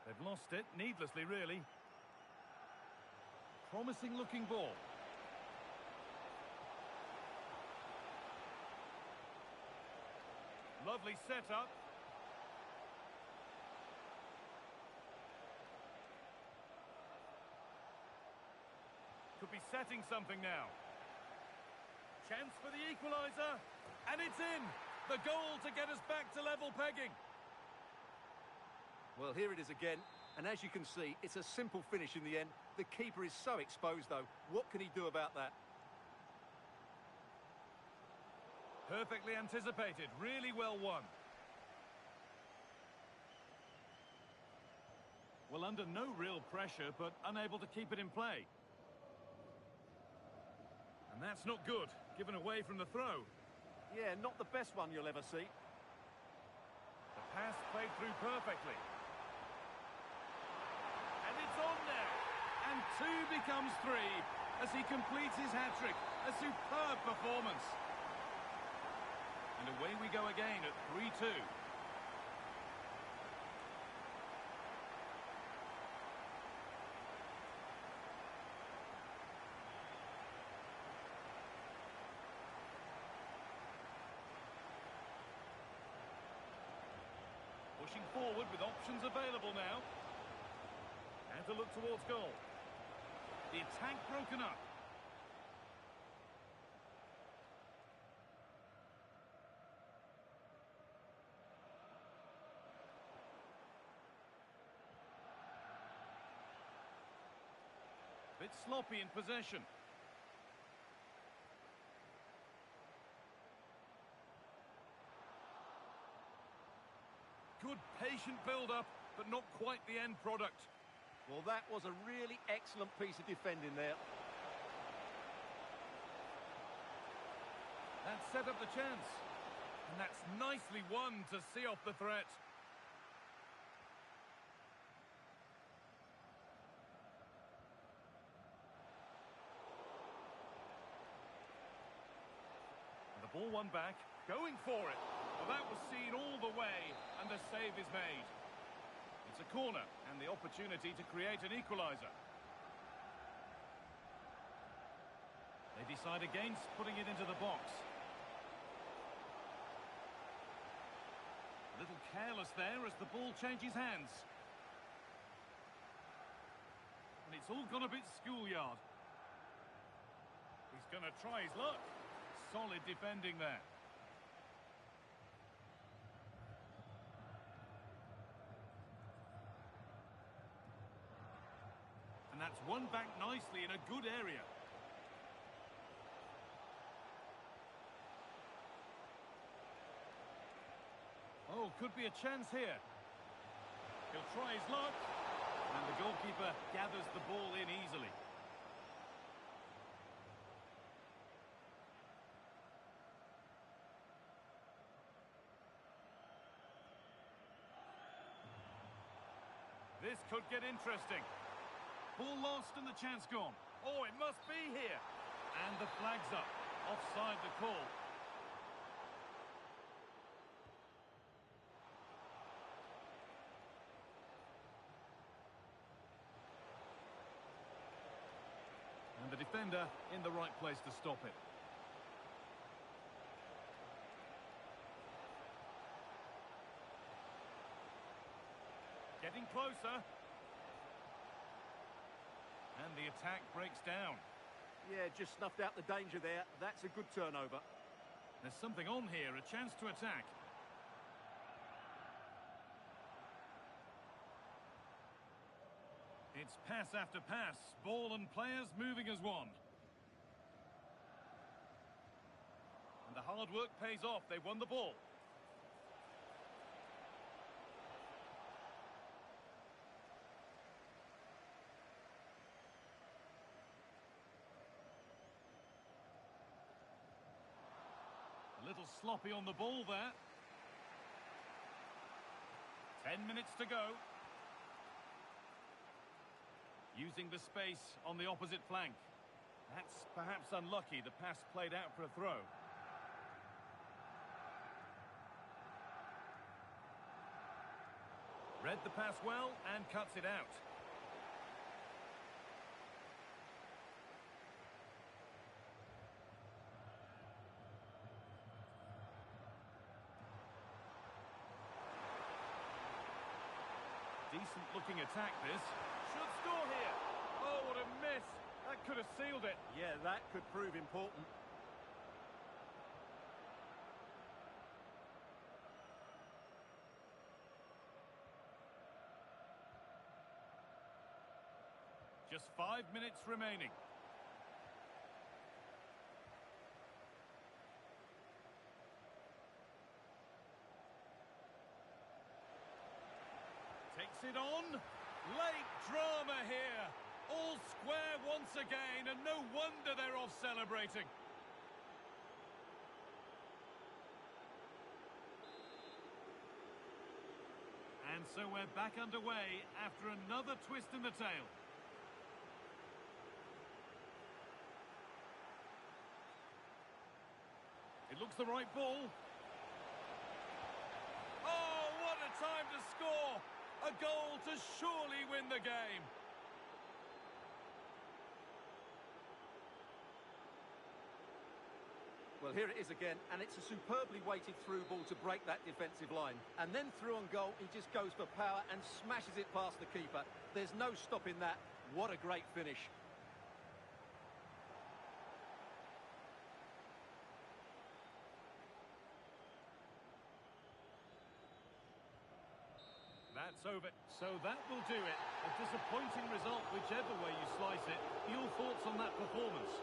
They've lost it, needlessly really. Promising looking ball. Lovely setup. Could be setting something now. Chance for the equaliser. And it's in. The goal to get us back to level pegging. Well, here it is again, and as you can see, it's a simple finish in the end. The keeper is so exposed, though. What can he do about that? Perfectly anticipated, really well won. Well, under no real pressure, but unable to keep it in play. And that's not good, given away from the throw. Yeah, not the best one you'll ever see. The pass played through perfectly. And it's on now. And 2 becomes 3 as he completes his hat-trick. A superb performance. And away we go again at 3-2. Pushing forward with options available now. And to look towards goal. The attack broken up. Bit sloppy in possession. Good patient build-up, but not quite the end product. Well, that was a really excellent piece of defending there. That set up the chance. And that's nicely won to see off the threat. And the ball won back, going for it. Well, that was seen all the way, and the save is made. It's a corner, and the opportunity to create an equaliser. They decide against putting it into the box. A little careless there as the ball changes hands. And it's all gone a bit schoolyard. He's going to try his luck. Solid defending there. And that's won back nicely in a good area. Oh, could be a chance here. He'll try his luck. And the goalkeeper gathers the ball in easily. This could get interesting. Ball lost and the chance gone. Oh, it must be here. And the flag's up. Offside the call. And the defender in the right place to stop it. Getting closer. And the attack breaks down. Yeah, just snuffed out the danger there. That's a good turnover. There's something on here, a chance to attack. It's pass after pass, ball and players moving as one. And the hard work pays off, they won the ball. A little sloppy on the ball there. 10 minutes to go. Using the space on the opposite flank. That's perhaps unlucky, the pass played out for a throw. Read the pass well and cuts it out. Decent looking attack this. Should score here. Oh, what a miss. That could have sealed it. Yeah, that could prove important. Just 5 minutes remaining. Takes it on. Late drama here. All square once again, and no wonder they're off celebrating. And so we're back underway after another twist in the tail. It looks the right ball. Oh, what a time to score! A goal to surely win the game. Well, here it is again, and it's a superbly weighted through ball to break that defensive line. And then through on goal, he just goes for power and smashes it past the keeper. There's no stopping that. What a great finish. That's over. So that will do it. A disappointing result, whichever way you slice it. Your thoughts on that performance?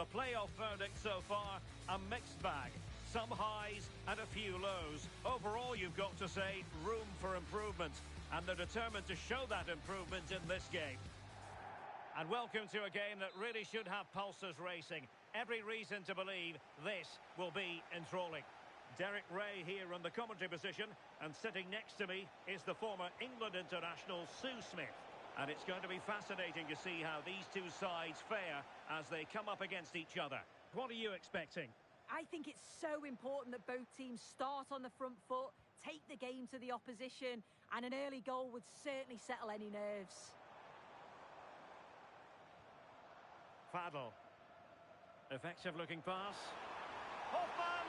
the playoff verdict so far, a mixed bag. Some highs and a few lows. Overall, you've got to say, room for improvement. And they're determined to show that improvement in this game. And welcome to a game that really should have pulses racing. Every reason to believe this will be enthralling. Derek Ray here on the commentary position, and sitting next to me is the former England international Sue Smith. And it's going to be fascinating to see how these two sides fare as they come up against each other. What are you expecting? I think it's so important that both teams start on the front foot, take the game to the opposition, and an early goal would certainly settle any nerves. Fadl. Effective looking pass. Hoffman!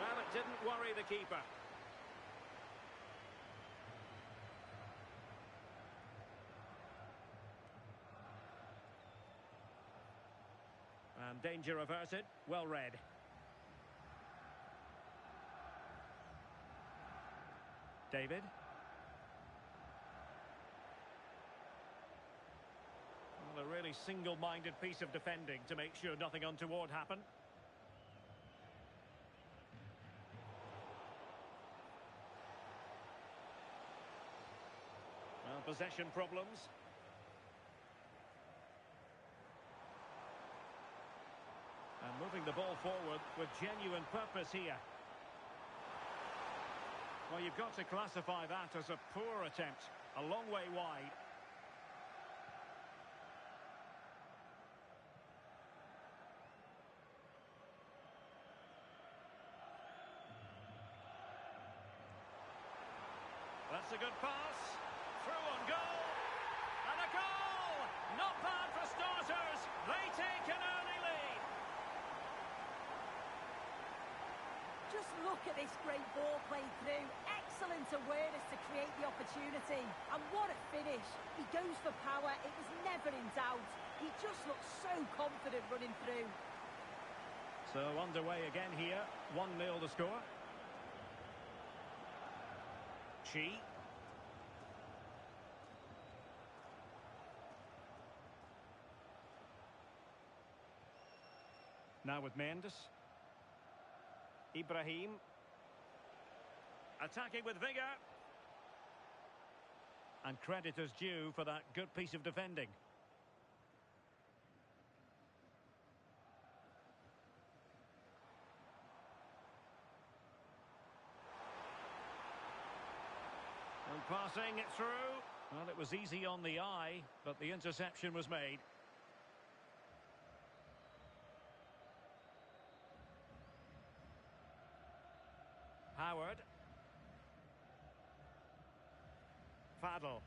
Well, it didn't worry the keeper. And danger averted. Well read. David. Well, a really single-minded piece of defending to make sure nothing untoward happened. Well, possession problems. And moving the ball forward with genuine purpose here. Well, you've got to classify that as a poor attempt. A long way wide. That's a good pass. Through on goal. And a goal! Not bad for starters. They take an early lead. Just look at this great ball played through. Excellent awareness to create the opportunity. And what a finish. He goes for power. It was never in doubt. He just looks so confident running through. So underway again here. 1-0 the score. Chi. Now with Mendes. Ibrahim. Attacking with vigour. And credit is due for that good piece of defending. And passing it through. Well, it was easy on the eye, but the interception was made. Howard. Fadl.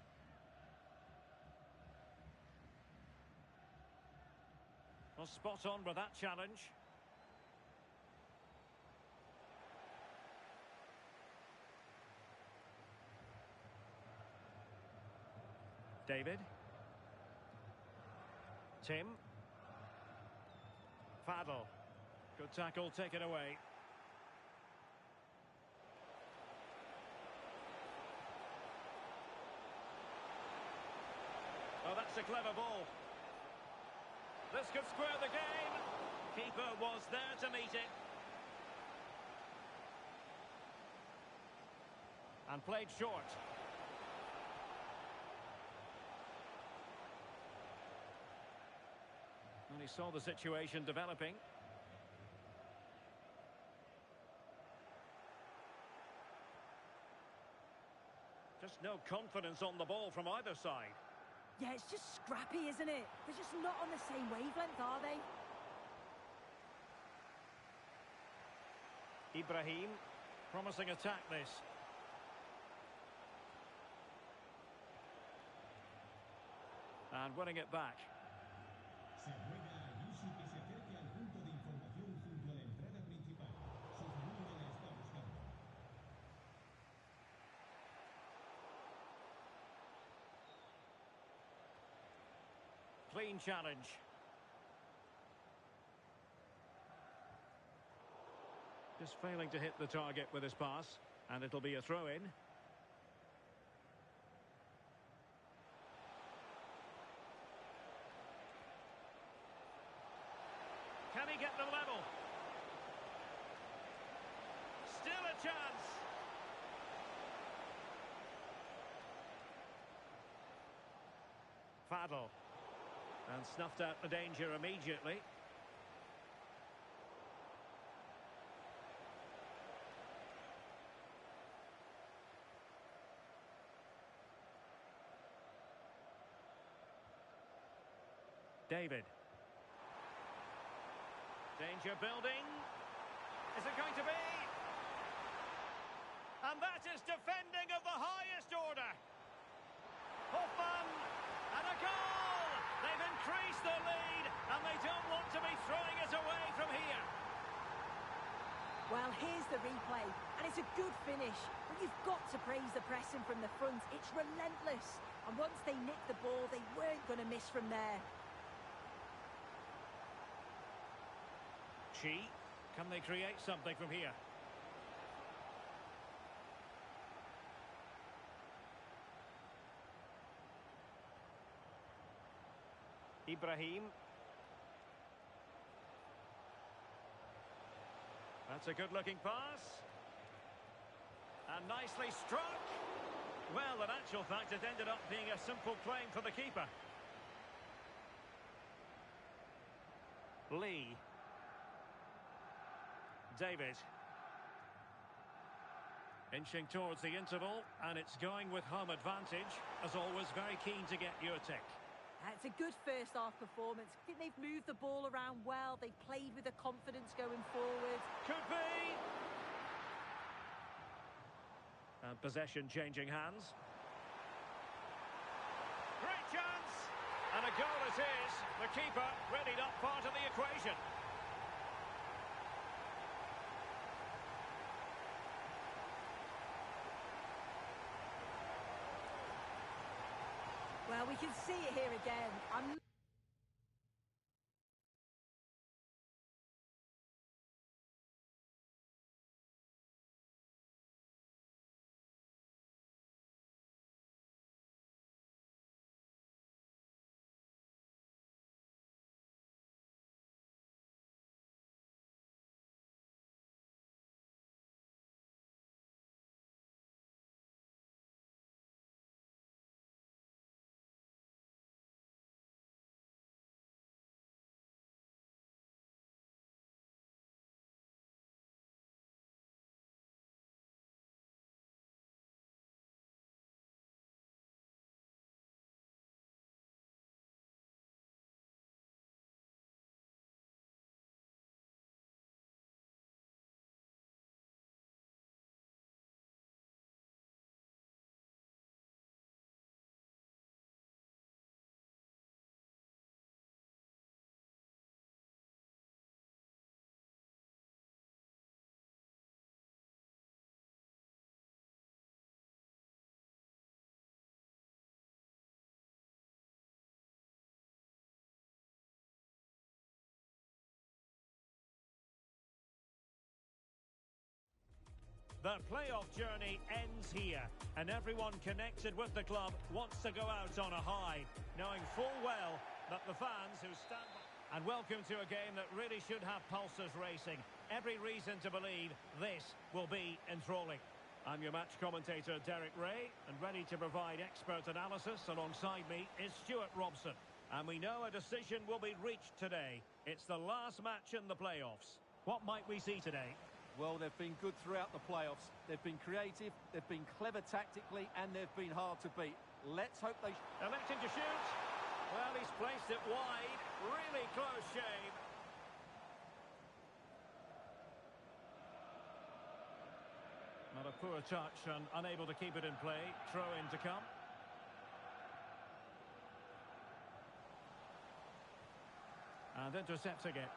Well, spot on with that challenge. David. Tim. Fadl. Good tackle taken away. Oh, that's a clever ball. This could square the game. Keeper was there to meet it. And played short. And he saw the situation developing. Just no confidence on the ball from either side. Yeah, it's just scrappy, isn't it? They're just not on the same wavelength, are they? Ibrahim, promising attack this. And winning it back. Se juega Yusu que se acerque al punto de información junto a la entrada principal. Su familia la está buscando. Clean challenge. Just failing to hit the target with his pass. And it'll be a throw-in. chance. Faddle. And snuffed out the danger immediately. David. Danger building. Is it going to be? And that is defending of the highest order. Hoffman, and a goal! They've increased their lead, and they don't want to be throwing it away from here. Well, here's the replay, and it's a good finish, but you've got to praise the pressing from the front. It's relentless, and once they nicked the ball, they weren't going to miss from there. Can they create something from here? Ibrahim. That's a good-looking pass. And nicely struck. Well, in actual fact, it ended up being a simple claim for the keeper. Lee. David. Inching towards the interval, and it's going with home advantage. As always, very keen to get your take. It's a good first-half performance. I think they've moved the ball around well. They've played with the confidence going forward. Could be! And possession changing hands. Great chance! And a goal it is. The keeper readied up part of the equation. Well, we can see it here again. The playoff journey ends here, and everyone connected with the club wants to go out on a high, knowing full well that the fans who stand by... And welcome to a game that really should have pulses racing. Every reason to believe this will be enthralling. I'm your match commentator, Derek Ray, and ready to provide expert analysis. Alongside me is Stuart Robson. And we know a decision will be reached today. It's the last match in the playoffs. What might we see today? Well, they've been good throughout the playoffs. They've been creative, they've been clever tactically, and they've been hard to beat. Let's hope they... Electing to shoot. Well, he's placed it wide. Really close shave. Not a poor touch and unable to keep it in play. Throw in to come. And intercepts again.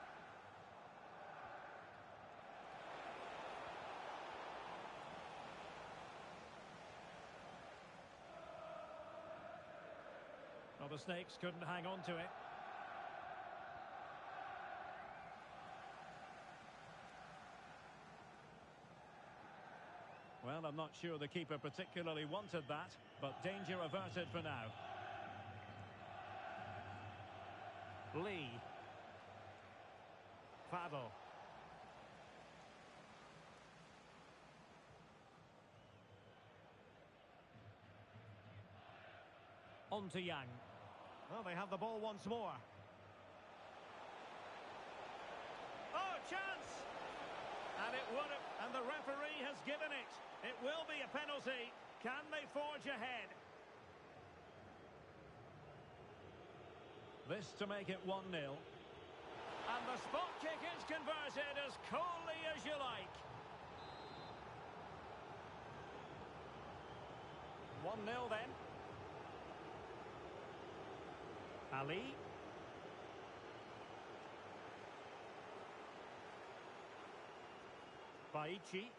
Well, the Snakes couldn't hang on to it. Well, I'm not sure the keeper particularly wanted that, but danger averted for now. Lee. Faddle. On to Yang. Well, they have the ball once more. Oh, chance! And it would have, and the referee has given it. It will be a penalty. Can they forge ahead? This to make it 1-0. And the spot kick is converted as coolly as you like. 1-0 then. Ali. Baichi.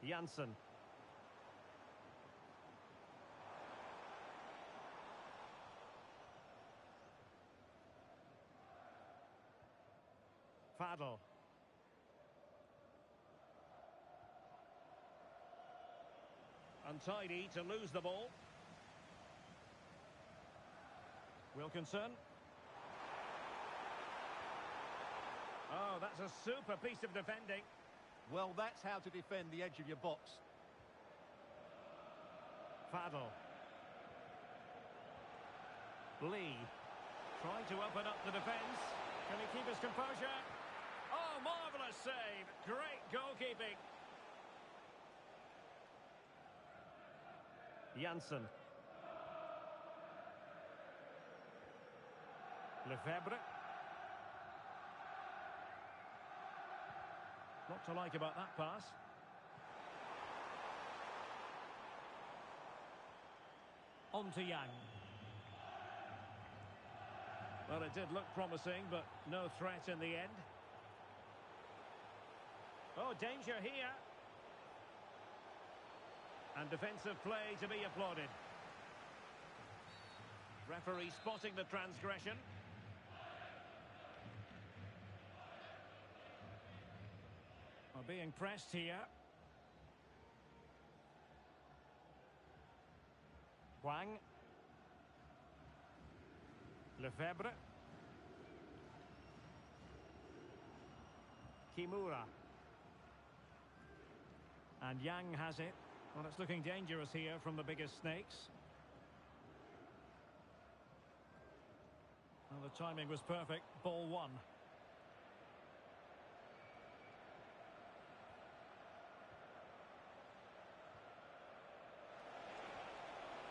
Janssen. Fadl. Untidy to lose the ball. Wilkinson. Oh, that's a super piece of defending. Well, that's how to defend the edge of your box. Fadl. Lee. Trying to open up the defence. Can he keep his composure? Oh, marvellous save. Great goalkeeping. Janssen. Lefebvre. Not to like about that pass. On to Yang. Well, it did look promising, but no threat in the end. Oh, danger here. And defensive play to be applauded. Referee spotting the transgression. Well, being pressed here. Huang. Lefebvre. Kimura. And Yang has it. Well, it's looking dangerous here from the biggest snakes. Well, the timing was perfect. Ball one.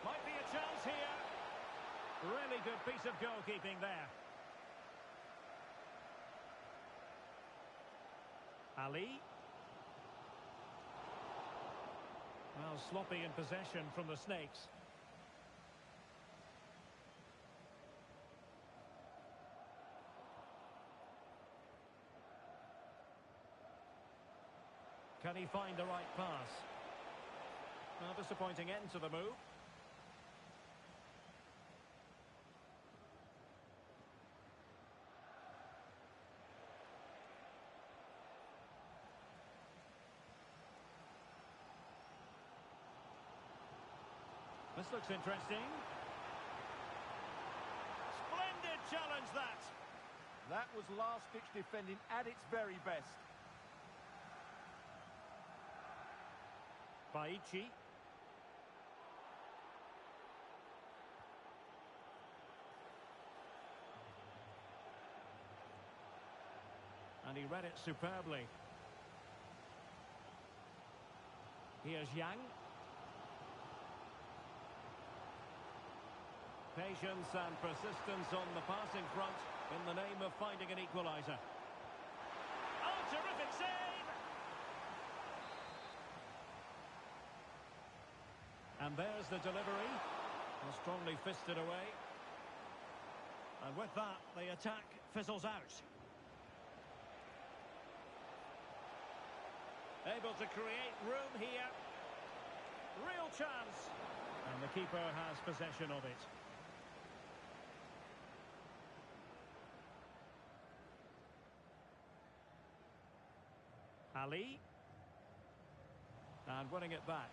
Might be a chance here. Really good piece of goalkeeping there. Ali. Well, sloppy in possession from the Snakes. Can he find the right pass? Well, disappointing end to the move. This looks interesting. Splendid challenge, that. That was last-ditch defending at its very best. Baichi. And he read it superbly. Here's Yang. Patience and persistence on the passing front in the name of finding an equaliser. Oh, terrific save! And there's the delivery. Well, strongly fisted away. And with that, the attack fizzles out. Able to create room here. Real chance. And the keeper has possession of it. Ali. And winning it back.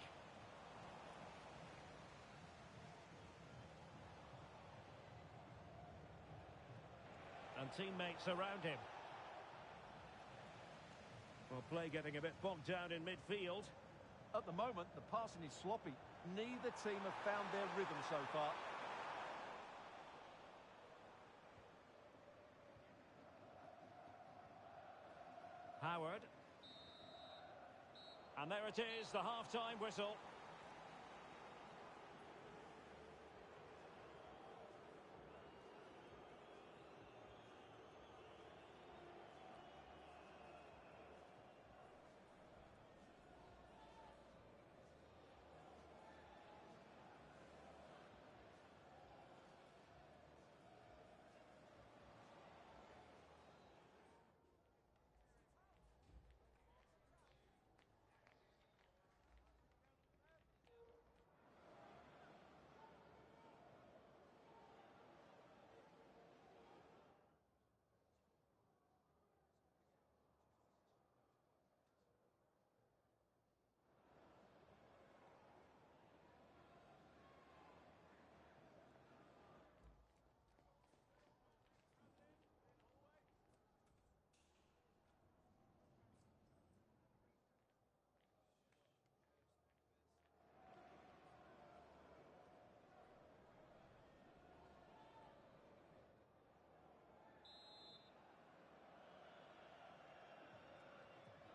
And teammates around him. Well, play getting a bit bogged down in midfield. At the moment, the passing is sloppy. Neither team have found their rhythm so far. Howard. And there it is, the half-time whistle.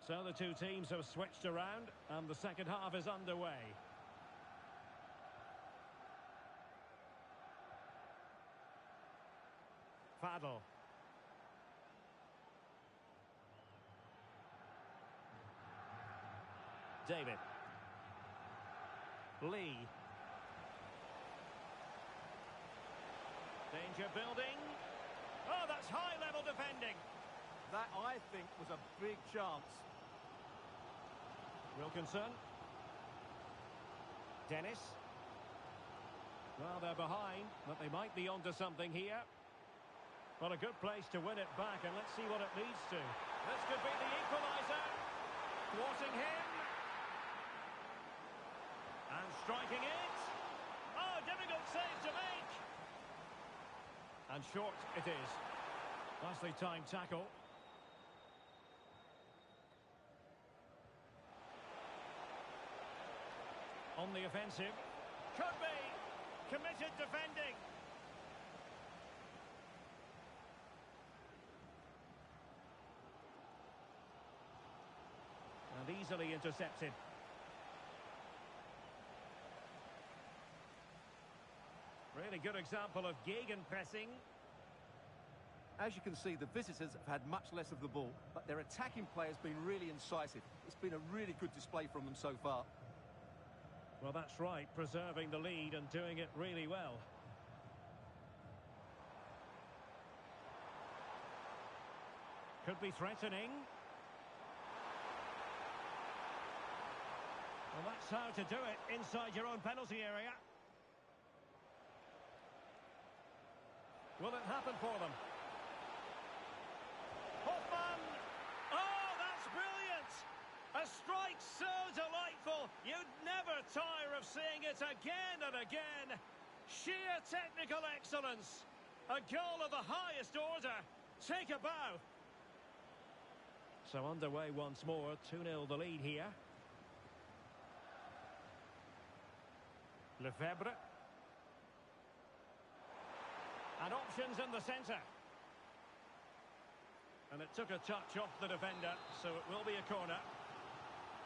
So the two teams have switched around and the second half is underway. Fadl. David. Lee. Danger building. Oh, that's high-level defending. That, I think, was a big chance. Wilkinson. Dennis. Well, they're behind, but they might be onto something here. Well, a good place to win it back, and let's see what it leads to. This could be the equaliser. Thwarting him. And striking it. Oh, difficult save to make. And short it is. Nicely timed tackle. On the offensive. Could be. Committed defending. And easily intercepted. Really good example of gegenpressing. As you can see, the visitors have had much less of the ball, but their attacking play has been really incisive. It's been a really good display from them so far. Well, that's right, preserving the lead and doing it really well. Could be threatening. Well, that's how to do it inside your own penalty area. Will it happen for them? Hoffman! Oh, that's brilliant! A strike so delightful, you'd never tire of seeing it again and again. Sheer technical excellence. A goal of the highest order. Take a bow. So underway once more, 2-0 the lead here. Lefebvre. And options in the centre. And it took a touch off the defender, so it will be a corner.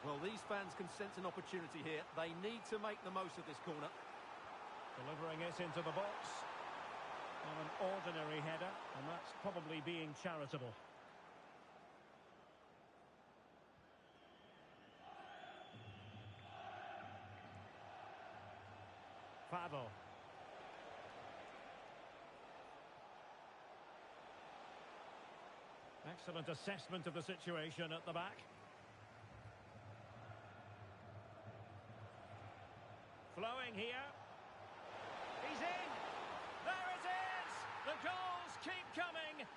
Well, these fans can sense an opportunity here. They need to make the most of this corner. Delivering it into the box. On an ordinary header, and that's probably being charitable. Fadl. Excellent assessment of the situation at the back. Flowing here. He's in. There it is. The goals keep coming.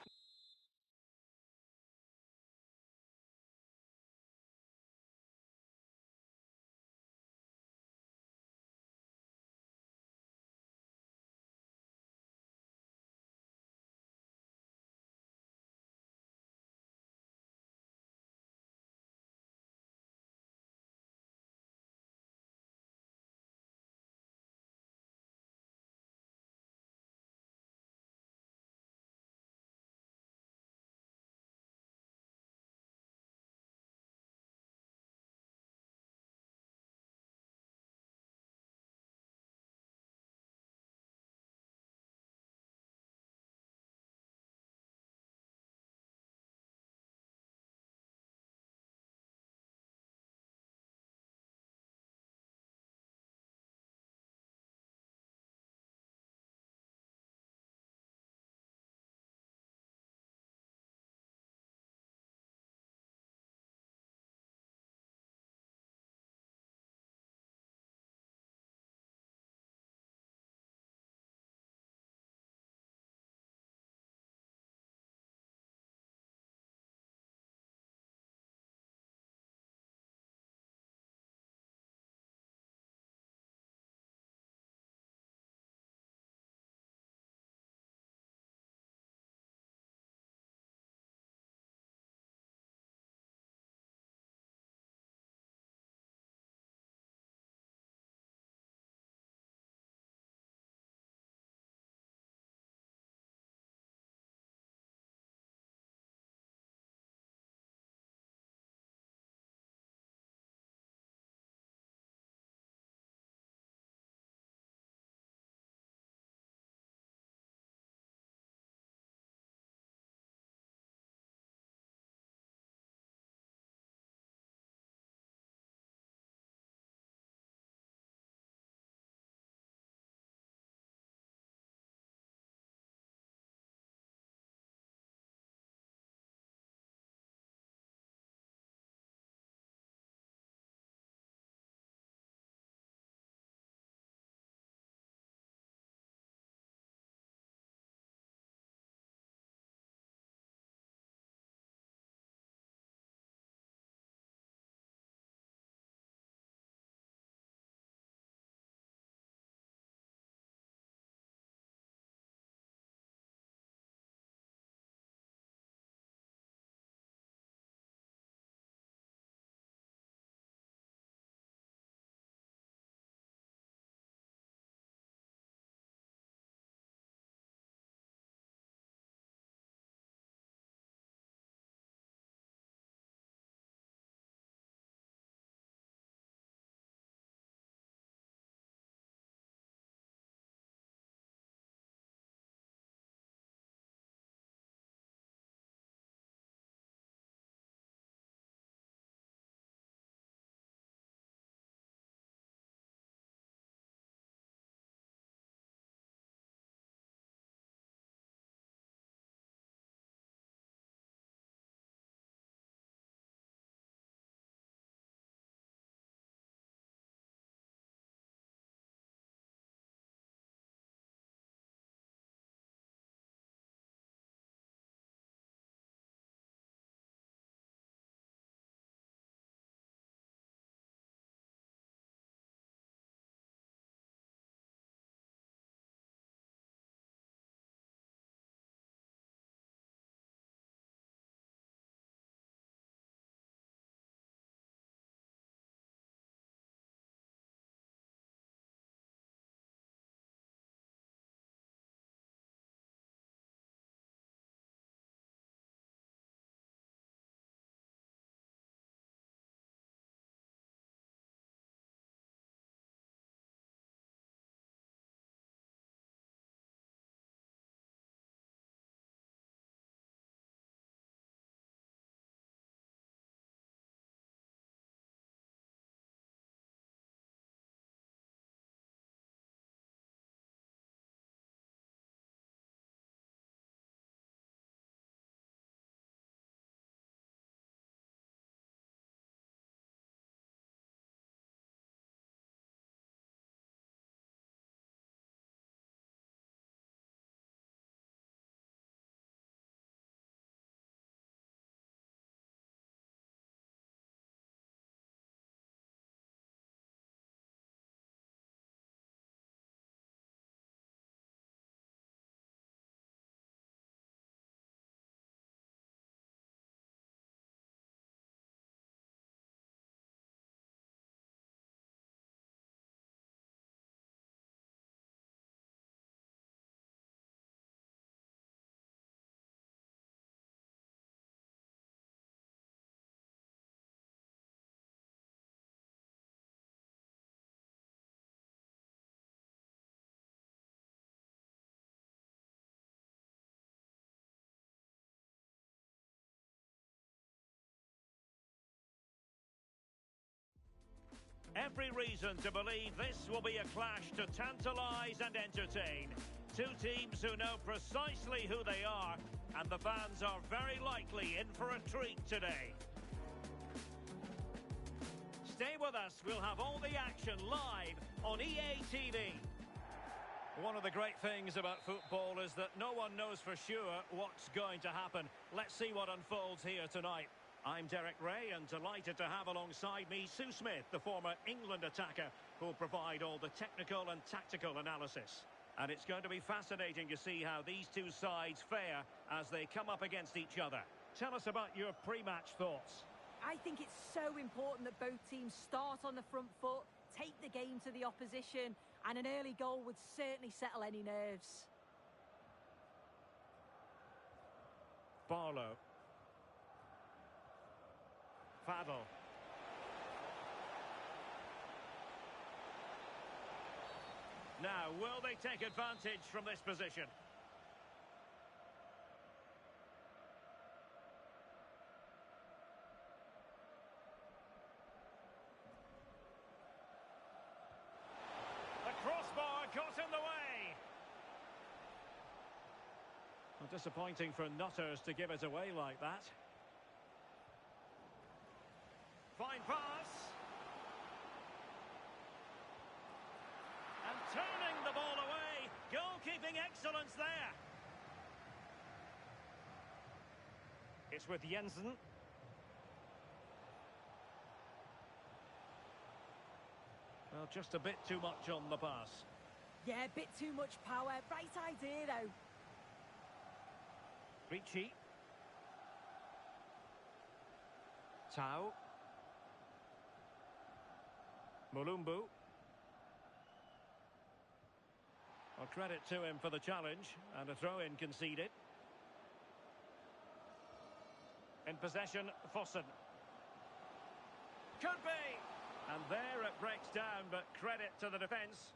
Every reason to believe this will be a clash to tantalise and entertain. Two teams who know precisely who they are, and the fans are very likely in for a treat today. Stay with us, we'll have all the action live on EA TV. One of the great things about football is that no one knows for sure what's going to happen. Let's see what unfolds here tonight. I'm Derek Ray, and delighted to have alongside me Sue Smith, the former England attacker, who'll provide all the technical and tactical analysis. And it's going to be fascinating to see how these two sides fare as they come up against each other. Tell us about your pre-match thoughts. I think it's so important that both teams start on the front foot, take the game to the opposition, and an early goal would certainly settle any nerves. Barlow. Faddle. Now, will they take advantage from this position? The crossbar got in the way. Well, disappointing for Nutters to give it away like that. Fine pass. And turning the ball away. Goalkeeping excellence there. It's with Jensen. Well, just a bit too much on the pass. Yeah, a bit too much power. Right idea, though. Ricci. Tau. Mulumbu. Well, credit to him for the challenge, and a throw-in conceded. In possession, Fossen. Could be! And there it breaks down, but credit to the defence.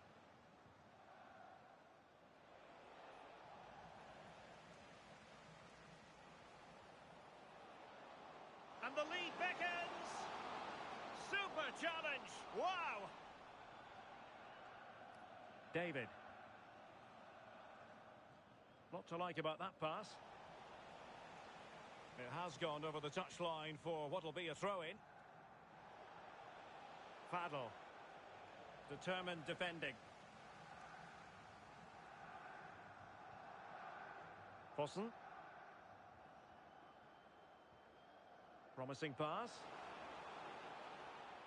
And the lead beckons! Super challenge! Wow! David. Lot to like about that pass. It has gone over the touchline for what will be a throw-in. Faddle. Determined defending. Fossen. Promising pass.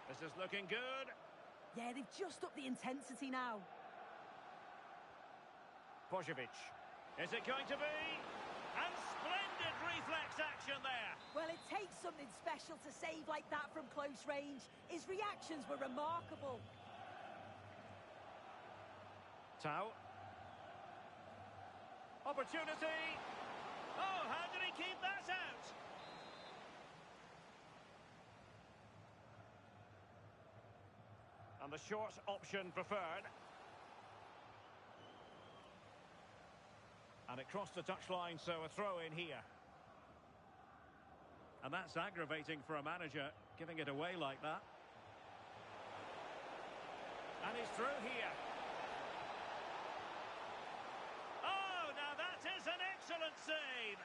This is looking good. Yeah, they've just upped the intensity now. Bojovic. Is it going to be? And splendid reflex action there. Well, it takes something special to save like that from close range. His reactions were remarkable. Tau. Opportunity. Oh, how did he keep that out? And the short option preferred. And it crossed the touchline, so a throw in here. And that's aggravating for a manager, giving it away like that. And he's through here. Oh, now that is an excellent save.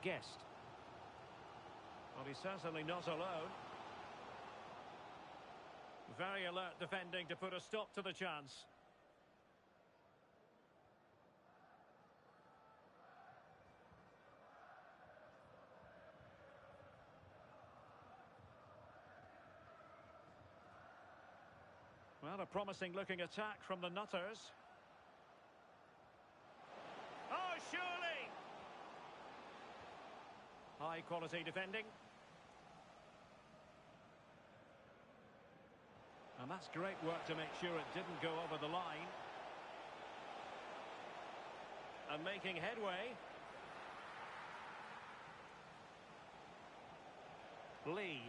Guest. Well, he's certainly not alone. Very alert defending to put a stop to the chance. Well, a promising looking attack from the Nutters. Oh, surely! High quality defending. And that's great work to make sure it didn't go over the line. And making headway. Lee.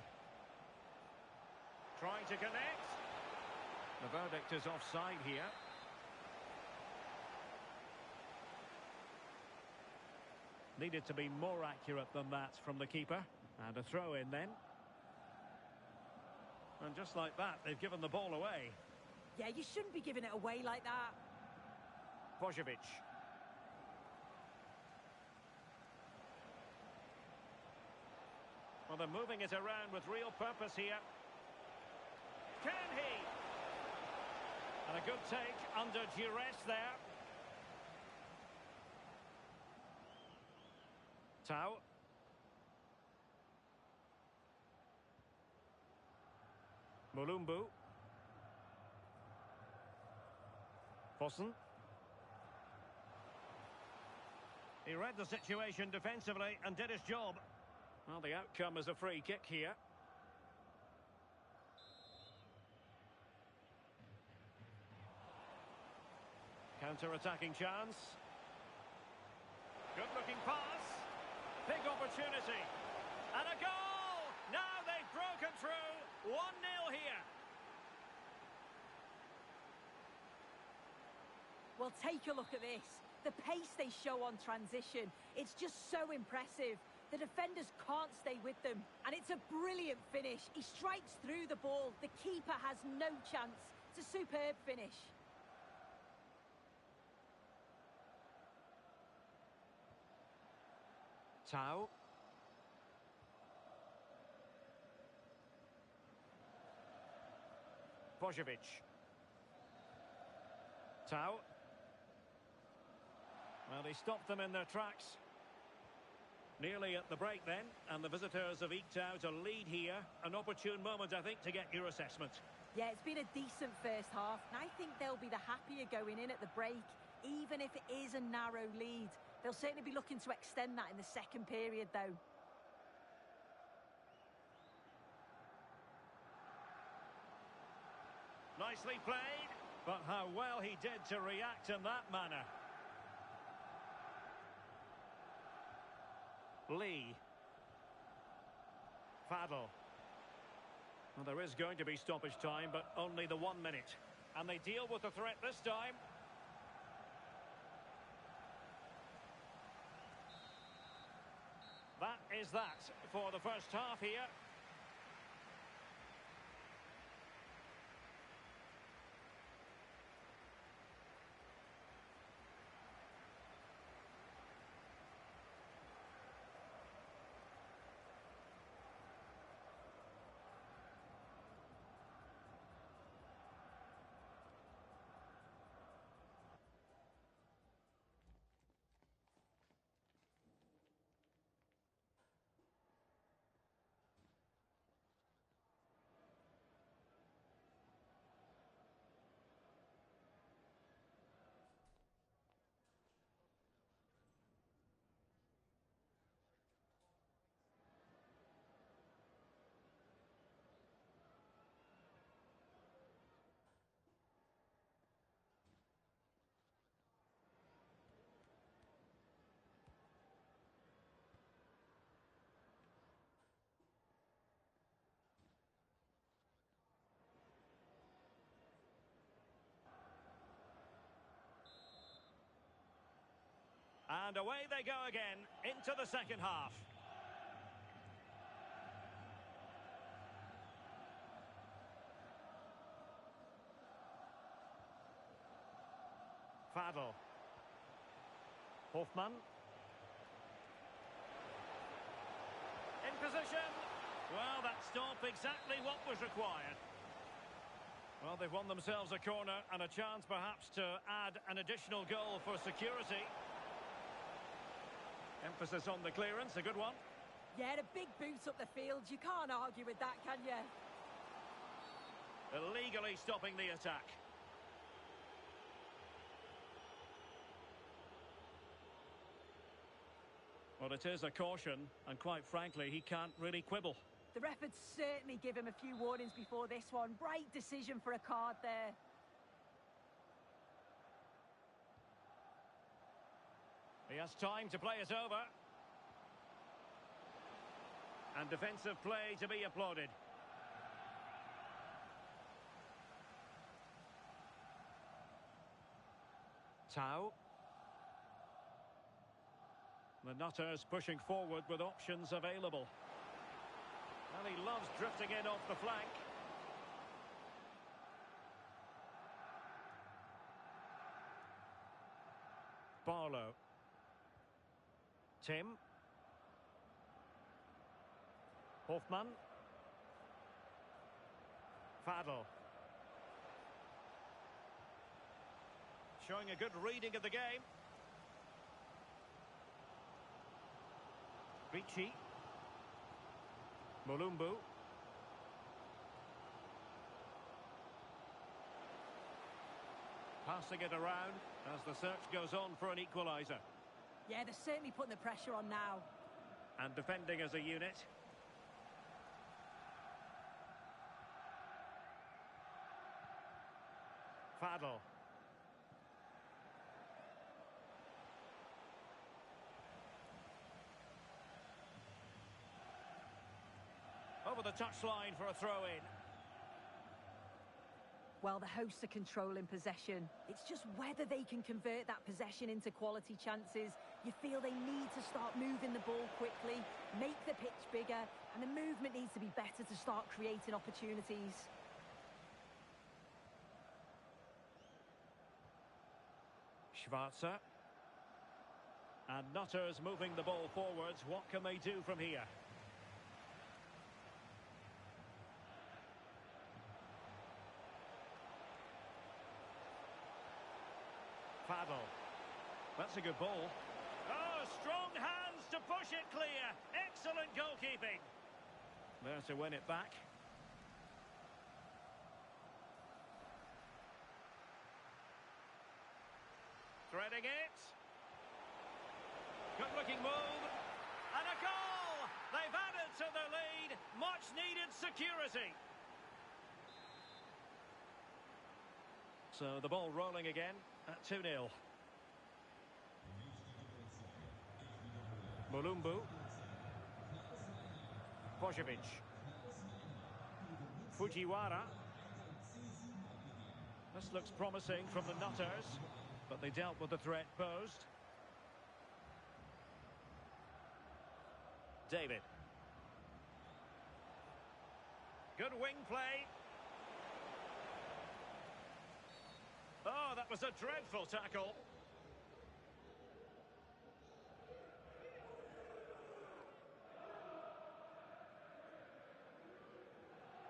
Trying to connect. The verdict is offside here. Needed to be more accurate than that from the keeper. And a throw in then. And just like that, they've given the ball away. Yeah, you shouldn't be giving it away like that. Bojovic. Well, they're moving it around with real purpose here. Can he? And a good take under duress there. Tau. Mulumbu. Fossen. He read the situation defensively and did his job. Well, the outcome is a free kick here. Counter-attacking chance. Good-looking pass. Big opportunity. And a goal! Now they've broken through. 1-0 here. Well, take a look at this. The pace they show on transition, it's just so impressive. The defenders can't stay with them. And it's a brilliant finish. He strikes through the ball. The keeper has no chance. It's a superb finish. Tau. Bojovic. Tau. Well, he stopped them in their tracks. Nearly at the break then, and the visitors have eked out a lead here. An opportune moment, I think, to get your assessment. Yeah, it's been a decent first half, and I think they'll be the happier going in at the break, even if it is a narrow lead. They'll certainly be looking to extend that in the second period, though. Nicely played, but how well he did to react in that manner. Lee. Fadl. Well, there is going to be stoppage time, but only the 1 minute. And they deal with the threat this time. That is that for the first half here. And away they go again into the second half. Fadl. Hofmann. In position. Well, that stop exactly what was required. Well, they've won themselves a corner and a chance perhaps to add an additional goal for security. Emphasis on the clearance, a good one. Yeah, a big boot up the field. You can't argue with that, can you? Illegally stopping the attack. Well, it is a caution, and quite frankly, he can't really quibble. The ref had certainly given him a few warnings before this one. Right decision for a card there. He has time to play it over. And defensive play to be applauded. Tau. The Nutters pushing forward with options available. And he loves drifting in off the flank. Barlow. Tim. Hoffman. Fadl. Showing a good reading of the game. Ricci. Mulumbu. Passing it around as the search goes on for an equaliser. Yeah, they're certainly putting the pressure on now. And defending as a unit. Fadl. Over the touchline for a throw-in. Well, the hosts are controlling possession. It's just whether they can convert that possession into quality chances. You feel they need to start moving the ball quickly, make the pitch bigger, and the movement needs to be better to start creating opportunities. Schwarzer. And Nutters moving the ball forwards. What can they do from here? Fadl. That's a good ball. Oh, strong hands to push it clear. Excellent goalkeeping. There to win it back. Threading it. Good looking move. And a goal! They've added to the lead. Much needed security. So the ball rolling again at 2-0. Mulumbu. Bojovic. Fujiwara. This looks promising from the Nutters, but they dealt with the threat posed. David. Good wing play. Oh, that was a dreadful tackle.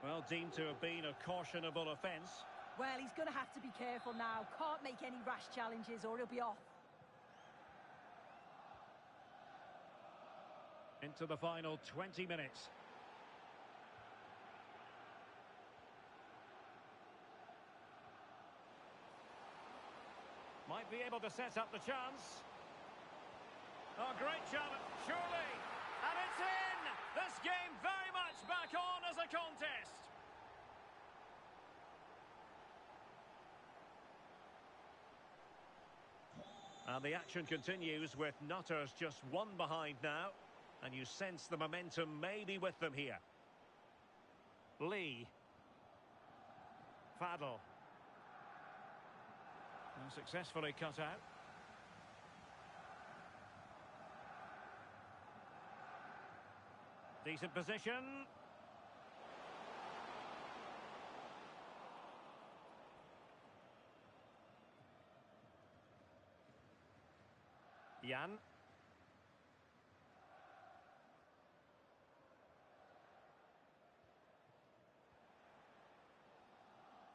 Well, deemed to have been a cautionable offence. Well, he's going to have to be careful now. Can't make any rash challenges or he'll be off. Into the final 20 minutes. Might be able to set up the chance. Oh, great challenge, surely. And it's in! This game very much back on as a contest. And the action continues with Nutters just one behind now. And you sense the momentum may be with them here. Lee. Fadl. And successfully cut out. Decent position. Jan.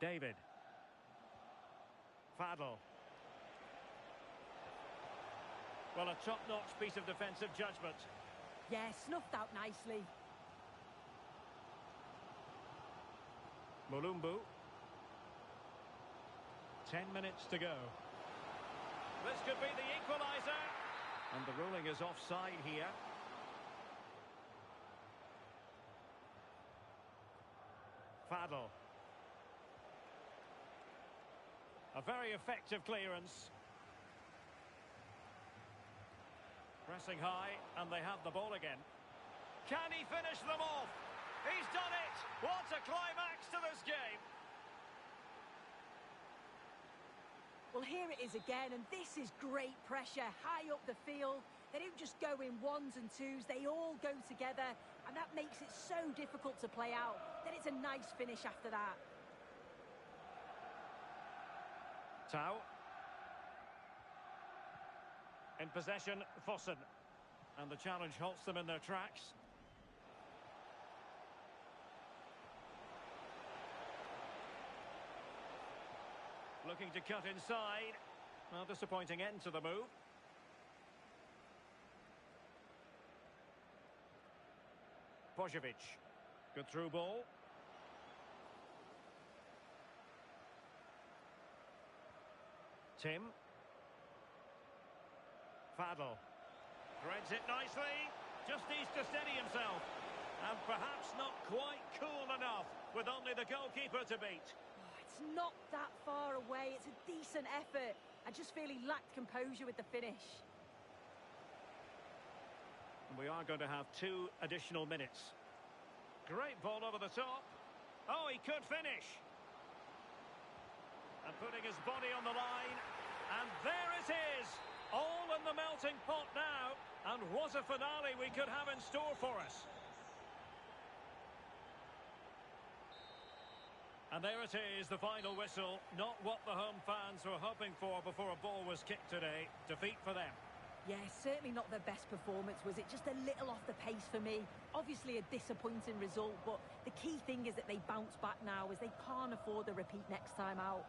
David. Fadl. Well, a top-notch piece of defensive judgment. Yeah, snuffed out nicely. Mulumbu. 10 minutes to go. This could be the equaliser. And the ruling is offside here. Fadl. A very effective clearance. Pressing high, and they have the ball again. Can he finish them off? He's done it! What a climax to this game! Well, here it is again, and this is great pressure high up the field. They don't just go in ones and twos, they all go together, and that makes it so difficult to play out. Then it's a nice finish after that. Tau. In possession, Fossen. And the challenge halts them in their tracks. Looking to cut inside. Well, disappointing end to the move. Pojovic. Good through ball. Tim. Fadl. Threads it nicely. Just needs to steady himself. And perhaps not quite cool enough with only the goalkeeper to beat. It's not that far away. It's a decent effort. I just feel he lacked composure with the finish. We are going to have 2 additional minutes. Great ball over the top. Oh, he could finish. And putting his body on the line. And there it is. All in the melting pot now. And what a finale we could have in store for us. And there it is, the final whistle. Not what the home fans were hoping for before a ball was kicked today. Defeat for them. Yeah, certainly not their best performance, was it? Just a little off the pace for me. Obviously a disappointing result, but the key thing is that they bounce back now, as they can't afford a repeat next time out.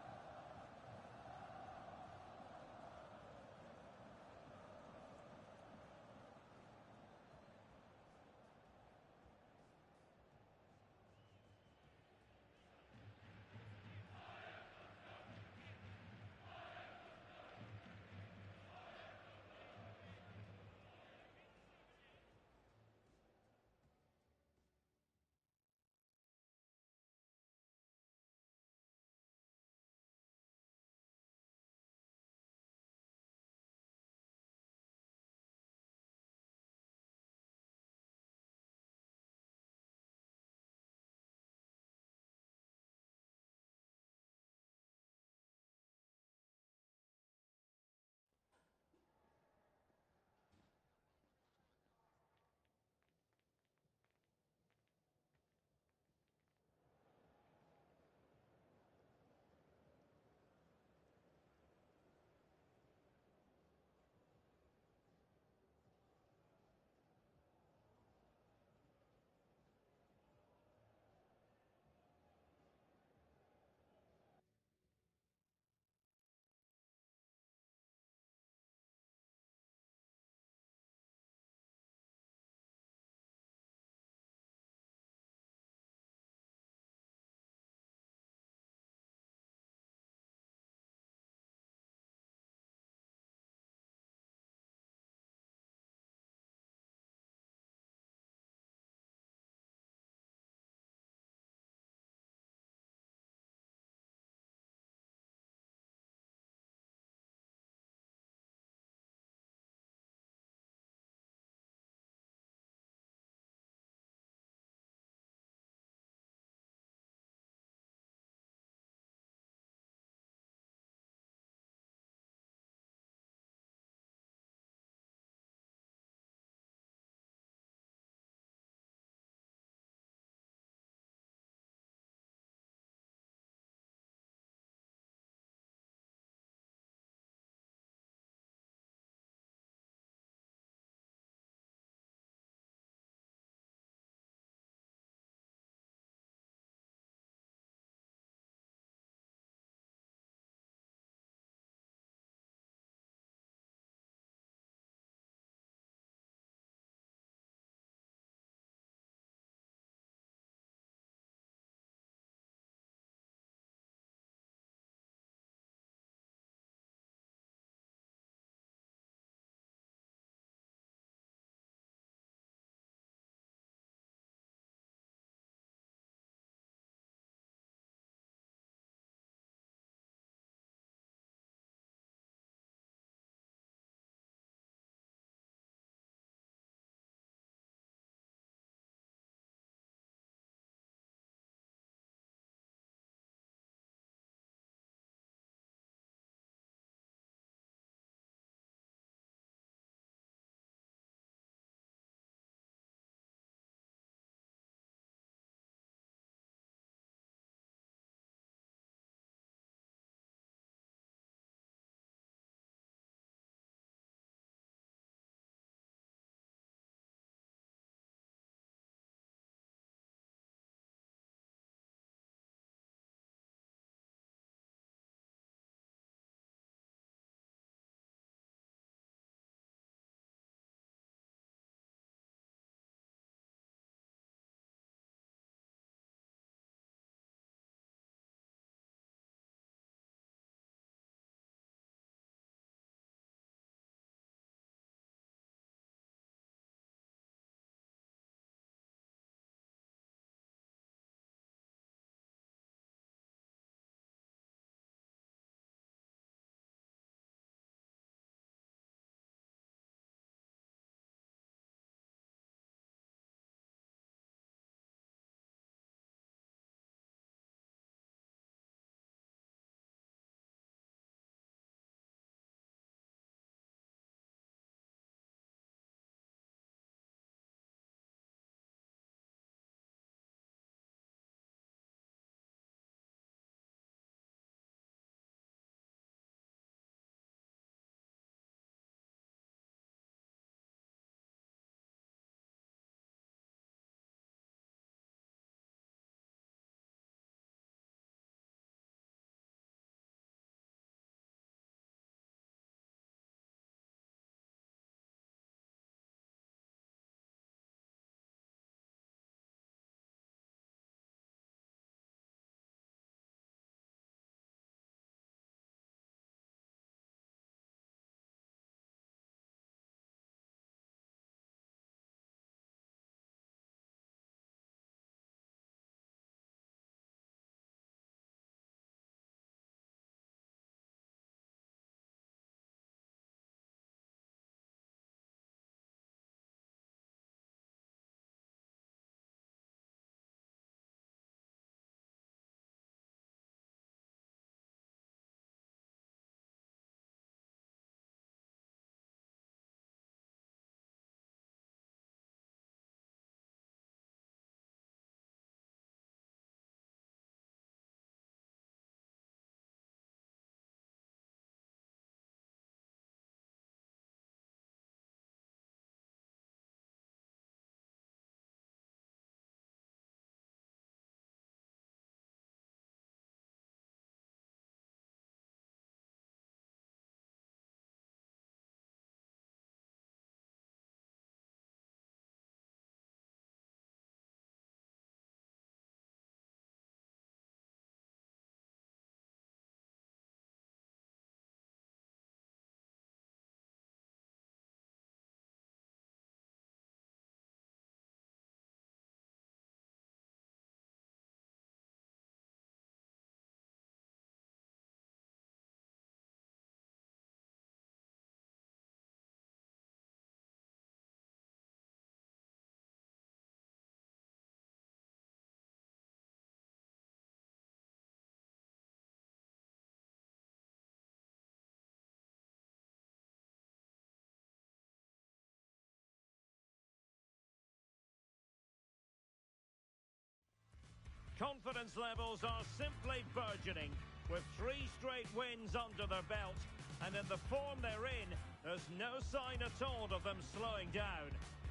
confidence levels are simply burgeoning, with 3 straight wins under their belt, and in the form they're in, there's no sign at all of them slowing down.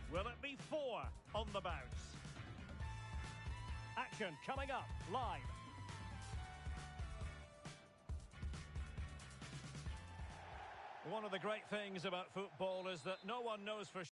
Will it be 4 on the bounce? Action coming up live. One of the great things about football is that no one knows for sure.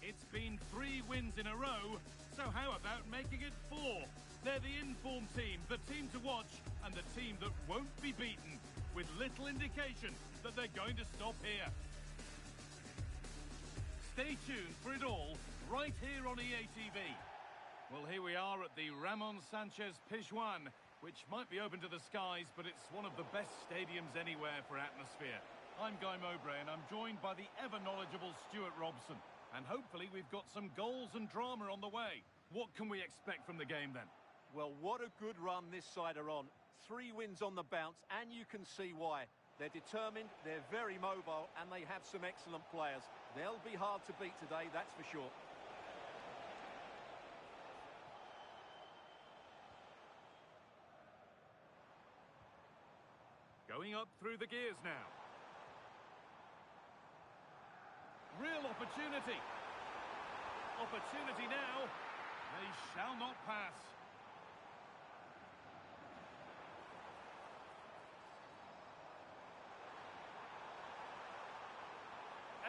It's been 3 wins in a row, so how about making it 4? They're the informed team, the team to watch, and the team that won't be beaten, with little indication that they're going to stop here. Stay tuned for it all, right here on EA TV. Well, here we are at the Ramon Sanchez Pizjuan, which might be open to the skies, but it's one of the best stadiums anywhere for atmosphere. I'm Guy Mowbray, and I'm joined by the ever-knowledgeable Stuart Robson. And hopefully we've got some goals and drama on the way. What can we expect from the game then? Well, what a good run this side are on. 3 wins on the bounce, and you can see why. They're determined, they're very mobile, and they have some excellent players. They'll be hard to beat today, that's for sure. Going up through the gears now. Real opportunity. Opportunity now. They shall not pass.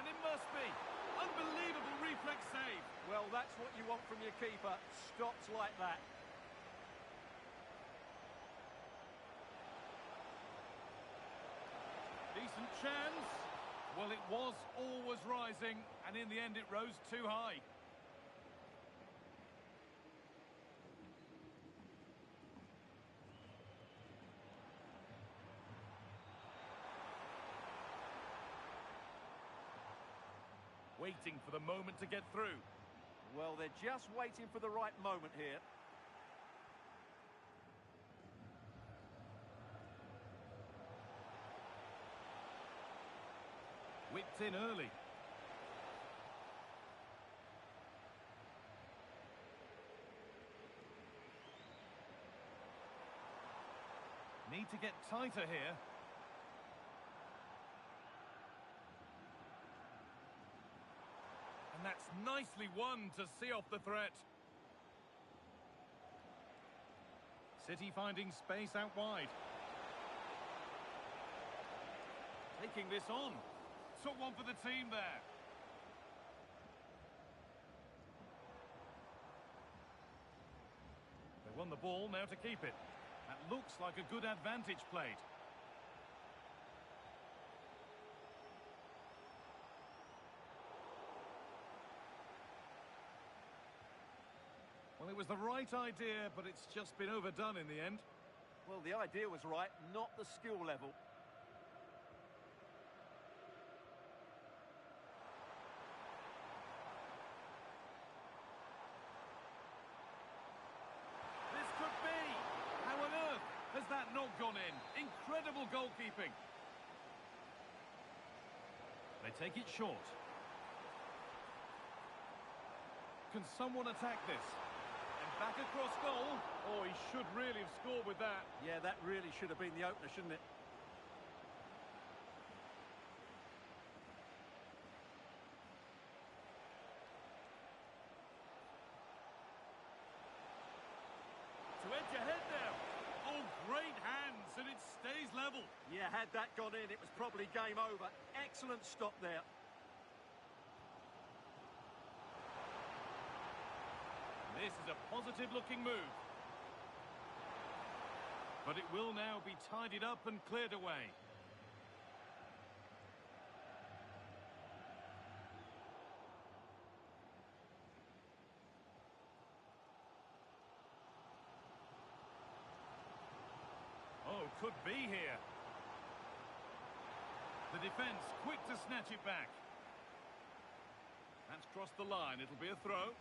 And it must be. Unbelievable reflex save. Well, that's what you want from your keeper. Stops like that. Decent chance. Well, it was always rising, and in the end it rose too high. Waiting for the moment to get through. Well, they're just waiting for the right moment here. Whipped in early. Need to get tighter here. And that's nicely won to see off the threat. City finding space out wide. Taking this on. Took one for the team there. They won the ball, now to keep it. That looks like a good advantage played. Well, it was the right idea, but it's just been overdone in the end. Well, the idea was right, not the skill level. This could be. How on earth has that not gone in? Incredible goalkeeping. They take it short. Can someone attack this? Back across goal. Oh, he should really have scored with that. Yeah, that really should have been the opener, shouldn't it? To edge ahead now. Oh, great hands, and it stays level. Yeah, had that gone in, it was probably game over. Excellent stop there. This is a positive-looking move. But it will now be tidied up and cleared away. Oh, could be here. The defence quick to snatch it back. That's crossed the line. It'll be a throw.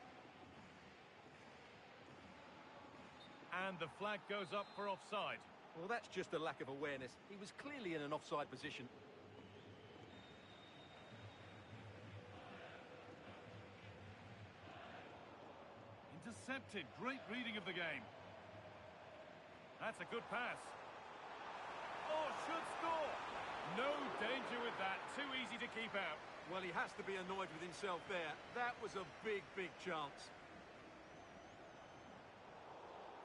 And the flag goes up for offside. Well, that's just a lack of awareness. He was clearly in an offside position. Intercepted. Great reading of the game. That's a good pass. Oh, should score. No danger with that. Too easy to keep out. Well, he has to be annoyed with himself there. That was a big, big chance.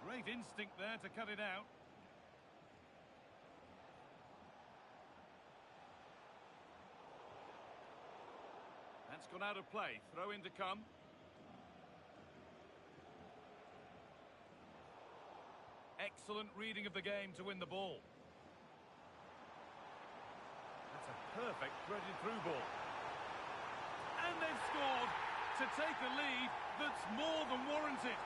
Great instinct there to cut it out. That's gone out of play. Throw in to come. Excellent reading of the game to win the ball. That's a perfect threaded through ball. And they've scored to take a lead that's more than warranted.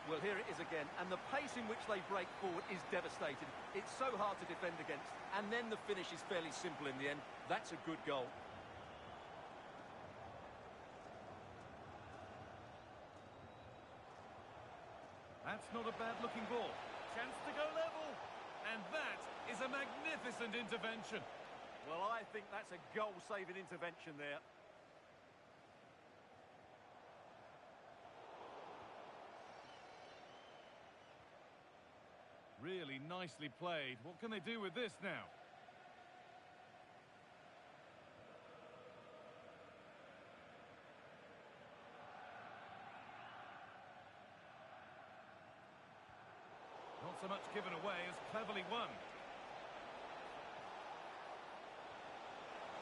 Well, here it is again, and the pace in which they break forward is devastating. It's so hard to defend against, and then the finish is fairly simple in the end. That's a good goal. That's not a bad-looking ball. Chance to go level. And that is a magnificent intervention. Well, I think that's a goal-saving intervention there. Really nicely played. What can they do with this now? given away as cleverly won.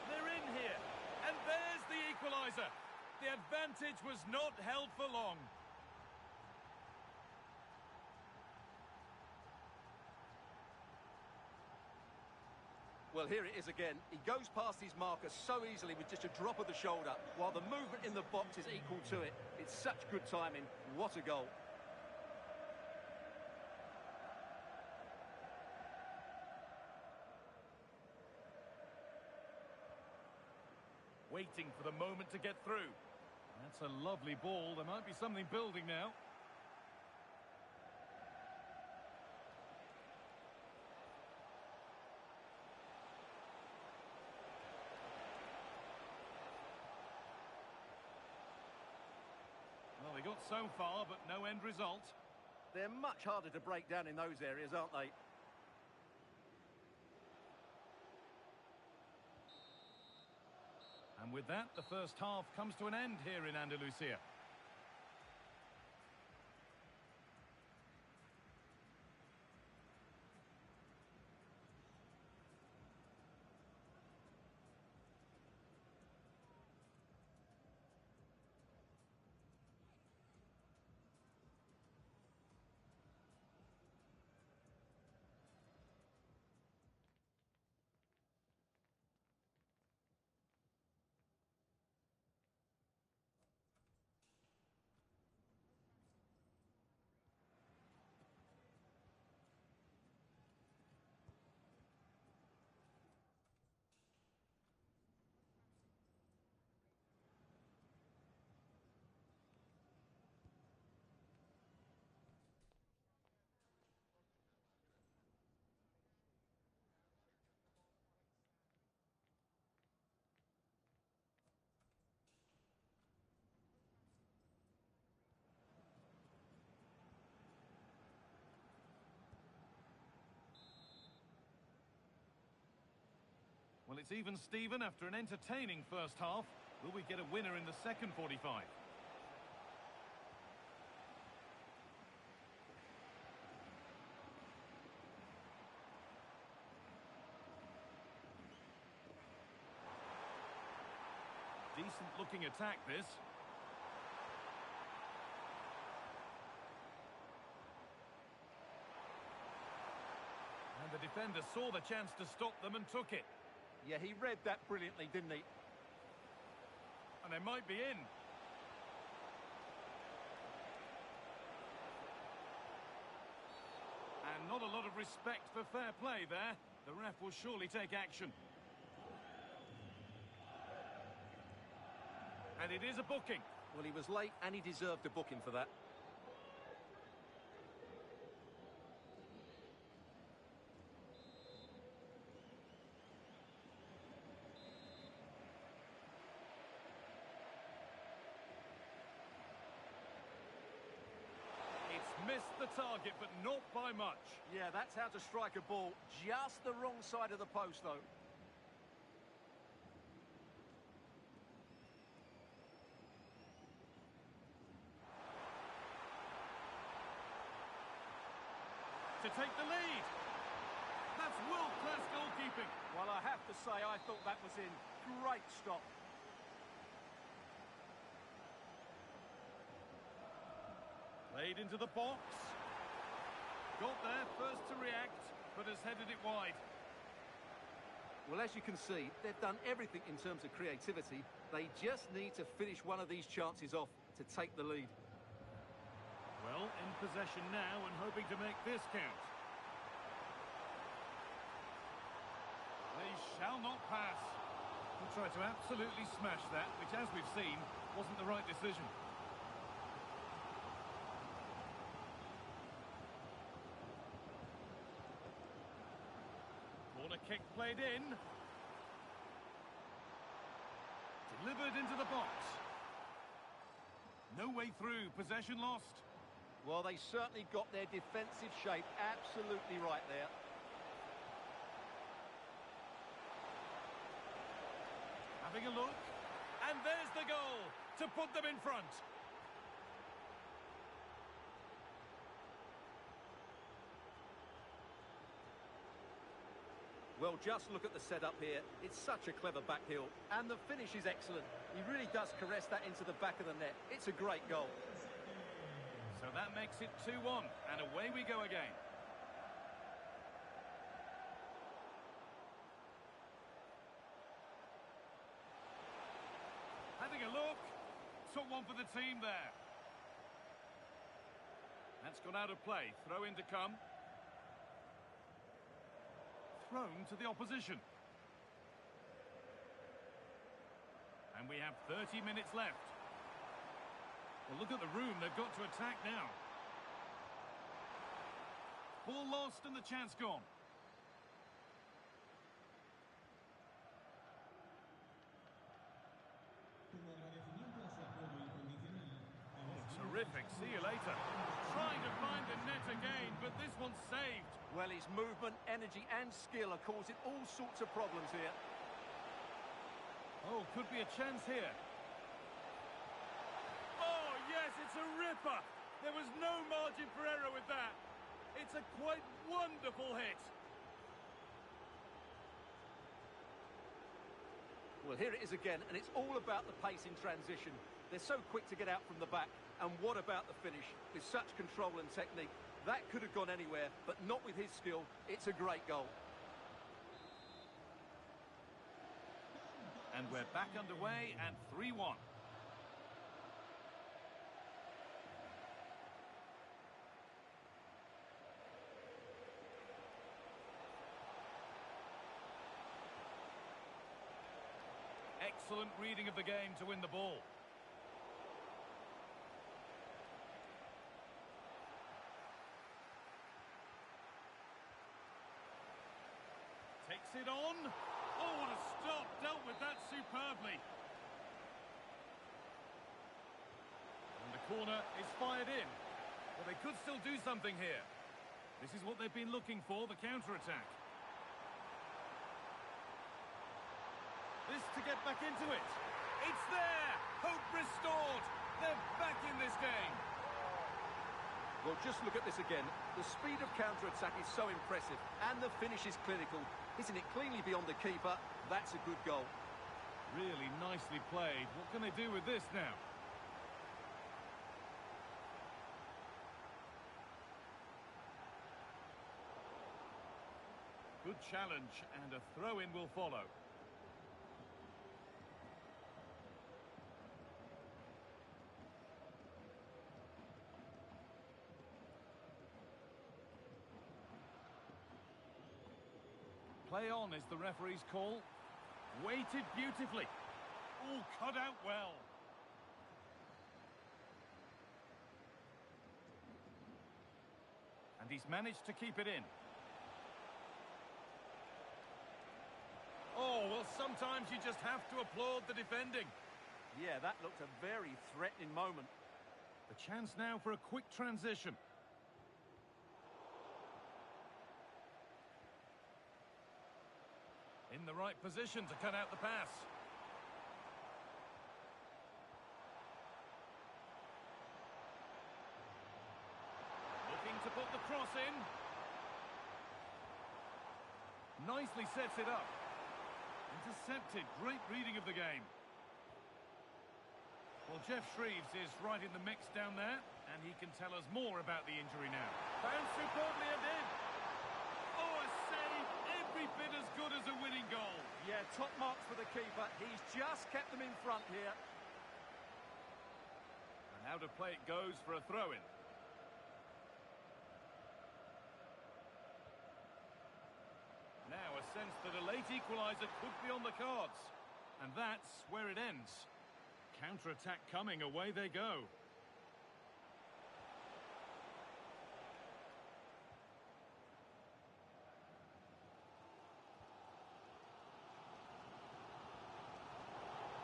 They're in here, and there's the equaliser. The advantage was not held for long. Well, here it is again. He goes past his marker so easily with just a drop of the shoulder, while the movement in the box is equal to it. It's such good timing. What a goal. Waiting for the moment to get through. That's a lovely ball. There might be something building now. Well, they got so far, but no end result. They're much harder to break down in those areas, aren't they? And with that, the first half comes to an end here in Andalusia. Well, it's even Steven after an entertaining first half. Will we get a winner in the second 45? Decent looking attack, this. And the defender saw the chance to stop them and took it. Yeah, he read that brilliantly, didn't he? And they might be in. And not a lot of respect for fair play there. The ref will surely take action. And it is a booking. Well, he was late and he deserved a booking for that. Missed the target, but not by much. Yeah, that's how to strike a ball. Just the wrong side of the post, though. To take the lead. That's world-class goalkeeping. Well, I have to say, I thought that was in. Great stop. Played into the box. Got there first to react, but has headed it wide. Well, as you can see, they've done everything in terms of creativity. They just need to finish one of these chances off to take the lead. Well, in possession now and hoping to make this count. They shall not pass. He tried to absolutely smash that, which, as we've seen, wasn't the right decision. Corner kick played in. Delivered into the box. No way through, possession lost. Well, they certainly got their defensive shape absolutely right there. Having a look. And there's the goal to put them in front. Well, just look at the setup here. It's such a clever back heel. And the finish is excellent. He really does caress that into the back of the net. It's a great goal. So that makes it 2-1, and away we go again. Having a look. Took one for the team there. That's gone out of play. Throw in to come. Thrown to the opposition. And we have 30 minutes left. Well, look at the room. They've got to attack now. Ball lost and the chance gone. Como agradecimiento a su apoyo incondicional, Terrific. See you later. Trying to find the net again, but this one's saved. Well, his movement, energy and skill are causing all sorts of problems here. Oh, could be a chance here. Oh, yes, it's a ripper. There was no margin for error with that. It's a quite wonderful hit. Well, here it is again, and it's all about the pace in transition. They're so quick to get out from the back. And what about the finish? With such control and technique, that could have gone anywhere, but not with his skill. It's a great goal. And we're back underway and 3-1. Excellent reading of the game to win the ball. Takes it on. Oh, what a stop. Dealt with that superbly. And the corner is fired in. Well, they could still do something here. This is what they've been looking for, the counter-attack. This to get back into it. It's there! Hope restored! They're back in this game. Well, just look at this again. The speed of counter-attack is so impressive, and the finish is clinical. Hitting it cleanly beyond the keeper, that's a good goal. Really nicely played. What can they do with this now? Good challenge, and a throw-in will follow. Play on is the referee's call. Weighted beautifully. All cut out well. And he's managed to keep it in. Oh, well, sometimes you just have to applaud the defending. Yeah, that looked a very threatening moment. The chance now for a quick transition. In the right position to cut out the pass. Looking to put the cross in. Nicely sets it up. Intercepted. Great reading of the game. Well, Jeff Shreves is right in the mix down there, and he can tell us more about the injury now. Found superbly and in. Oh, a save. Every bit as good as a winning goal. Yeah, top marks for the keeper. He's just kept them in front here. And out of play it goes for a throw-in. Now a sense that a late equaliser could be on the cards. And that's where it ends. Counter-attack coming, away they go.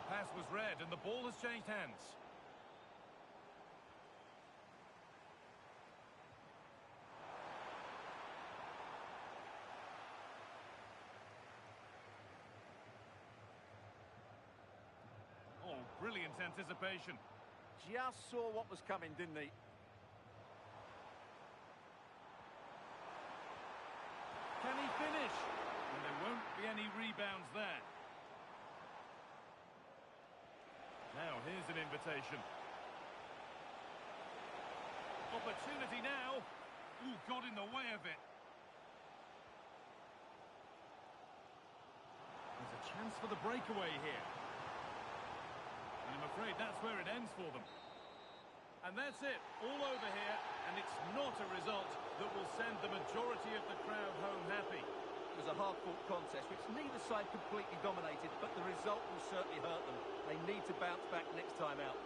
Pass was read and the ball has changed hands. Oh, brilliant anticipation. Just saw what was coming, didn't he? Can he finish? And they won't rebounds there. Now, here's an invitation. Opportunity now. Ooh, got in the way of it. There's a chance for the breakaway here. And I'm afraid that's where it ends for them. And that's it, all over here, and it's not a result that will send the majority of the crowd home happy. It was a hard-fought contest, which neither side completely dominated, but the result will certainly hurt them. They need to bounce back next time out.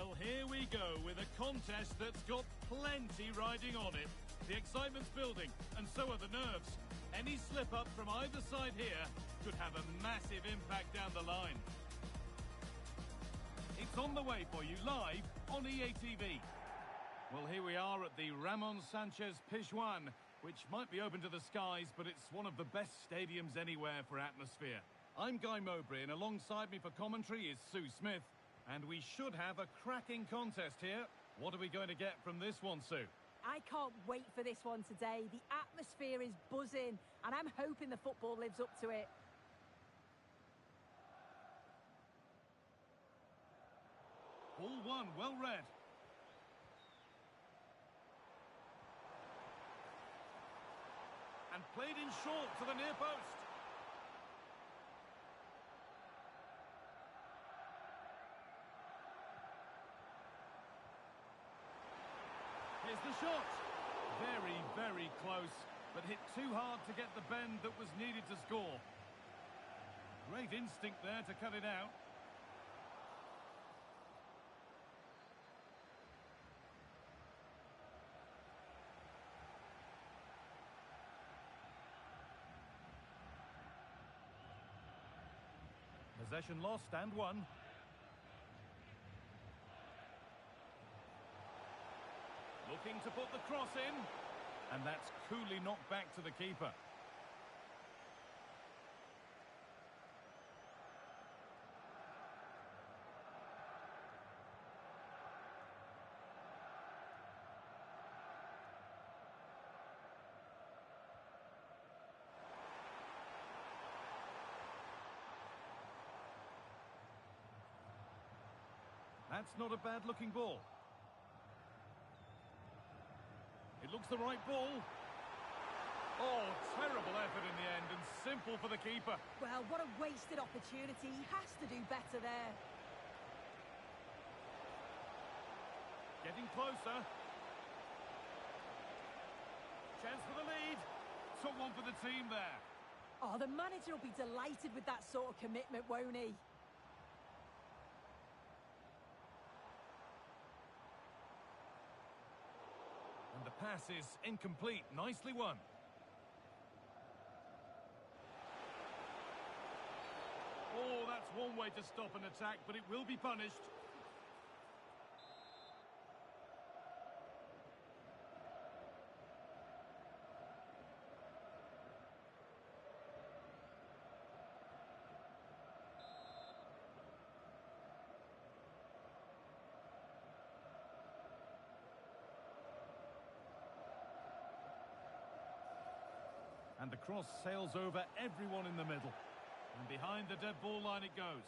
Well, here we go with a contest that's got plenty riding on it. The excitement's building, and so are the nerves. Any slip-up from either side here could have a massive impact down the line. It's on the way for you live on EA TV. Well, here we are at the Ramon Sanchez Pizjuan, which might be open to the skies, but it's one of the best stadiums anywhere for atmosphere. I'm Guy Mowbray, and alongside me for commentary is Sue Smith. And we should have a cracking contest here. What are we going to get from this one, Sue? I can't wait for this one today. The atmosphere is buzzing, and I'm hoping the football lives up to it. Ball one, well read. And played in short to the near post. Here's the shot. Very, very close, but hit too hard to get the bend that was needed to score. Great instinct there to cut it out. Possession lost and won. Looking to put the cross in, and that's coolly knocked back to the keeper. That's not a bad-looking ball. It looks the right ball. Oh, terrible effort in the end, and simple for the keeper. Well, what a wasted opportunity. He has to do better there. Getting closer. Chance for the lead. Took one for the team there. Oh, the manager will be delighted with that sort of commitment, won't he? And the pass is incomplete. Nicely won. Oh, that's one way to stop an attack, but it will be punished. And the cross sails over everyone in the middle. And behind the dead ball line it goes.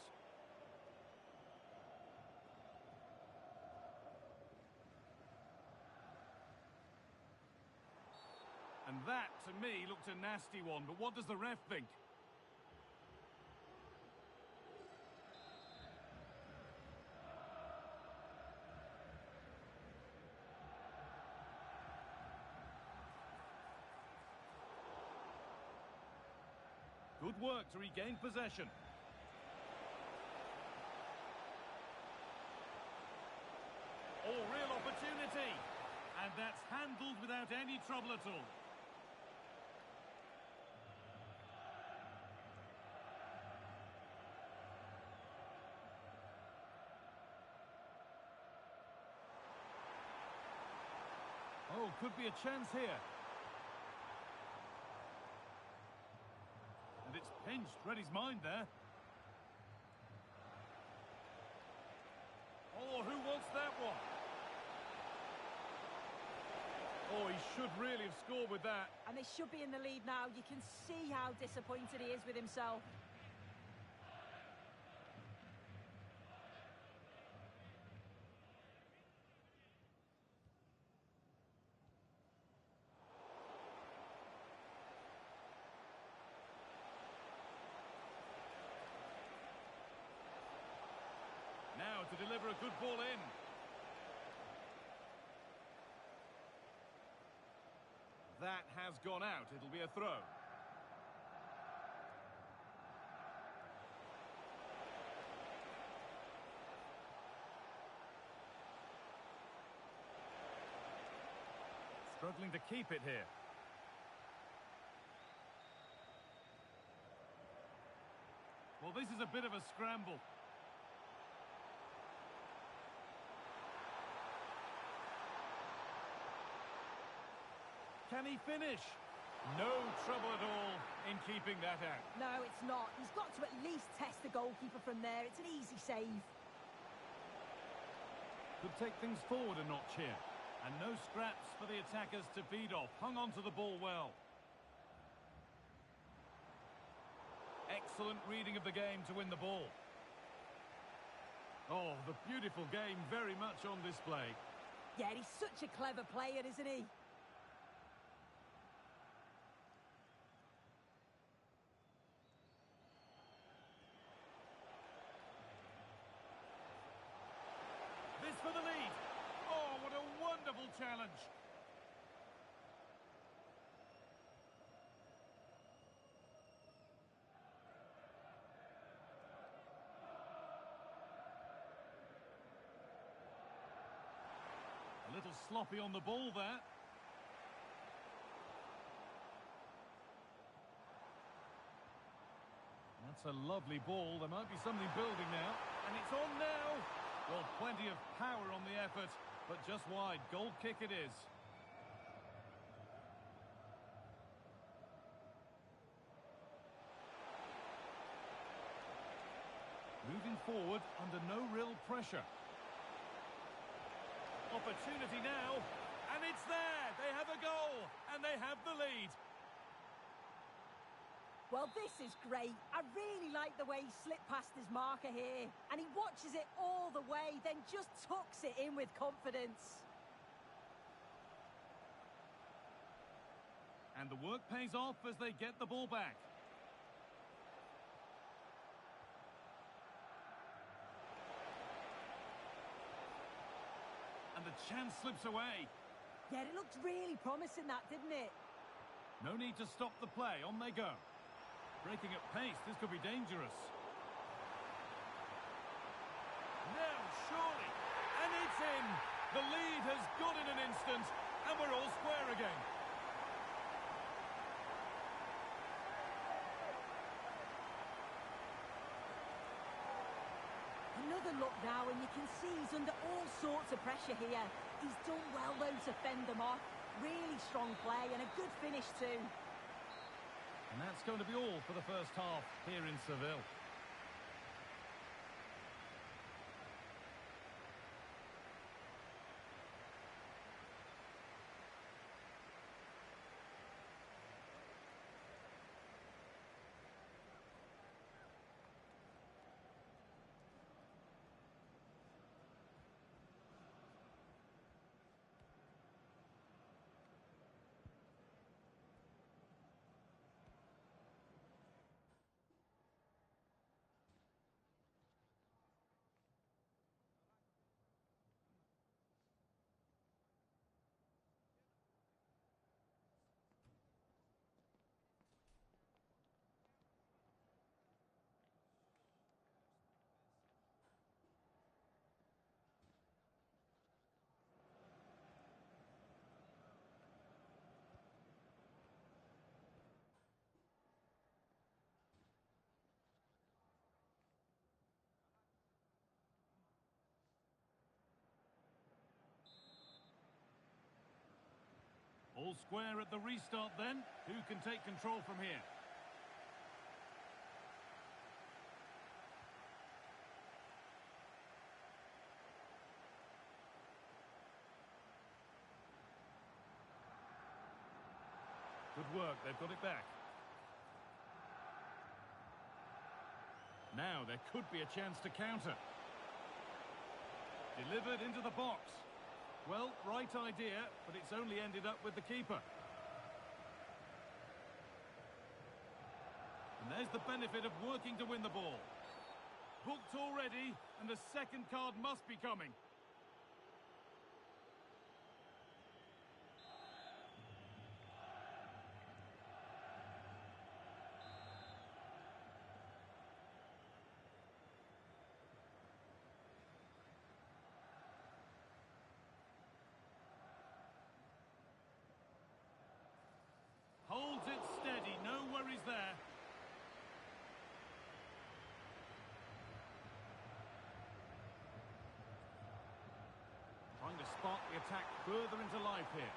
And that, to me, looked a nasty one. But what does the ref think? Good work to regain possession. Oh, real opportunity. And that's handled without any trouble at all. Oh, could be a chance here. And it's pinched, read his mind there. Oh, who wants that one? Oh, he should really have scored with that. And they should be in the lead now. You can see how disappointed he is with himself. Now to deliver a good ball in. That has gone out. It'll be a throw. Struggling to keep it here. Well, this is a bit of a scramble. Can he finish? No trouble at all in keeping that out. No, it's not. He's got to at least test the goalkeeper from there. It's an easy save. Could take things forward a notch here. And no scraps for the attackers to feed off. Hung on to the ball well. Excellent reading of the game to win the ball. Oh, the beautiful game very much on display. Yeah, he's such a clever player, isn't he? This for the lead. Oh, what a wonderful challenge. A little sloppy on the ball there. That's a lovely ball. There might be something building now. And it's on now. Well, plenty of power on the effort, but just wide. Goal kick it is. Moving forward under no real pressure. Opportunity now, and it's there. They have a goal, and they have the lead. Well, this is great. I really like the way he slipped past his marker here. And he watches it all the way, then just tucks it in with confidence. And the work pays off as they get the ball back. And the chance slips away. Yeah, it looked really promising, that, didn't it? No need to stop the play. On they go. Breaking at pace, this could be dangerous. Now, surely. And it's in. The lead has gone in an instant, and we're all square again. Another look now, and you can see he's under all sorts of pressure here. He's done well, though, to fend them off. Really strong play, and a good finish, too. And that's going to be all for the first half here in Seville. All square at the restart then. Who can take control from here? Good work, they've got it back. Now there could be a chance to counter. Delivered into the box. Well, right idea, but it's only ended up with the keeper. And there's the benefit of working to win the ball. Booked already, and the second card must be coming. attack further into life here.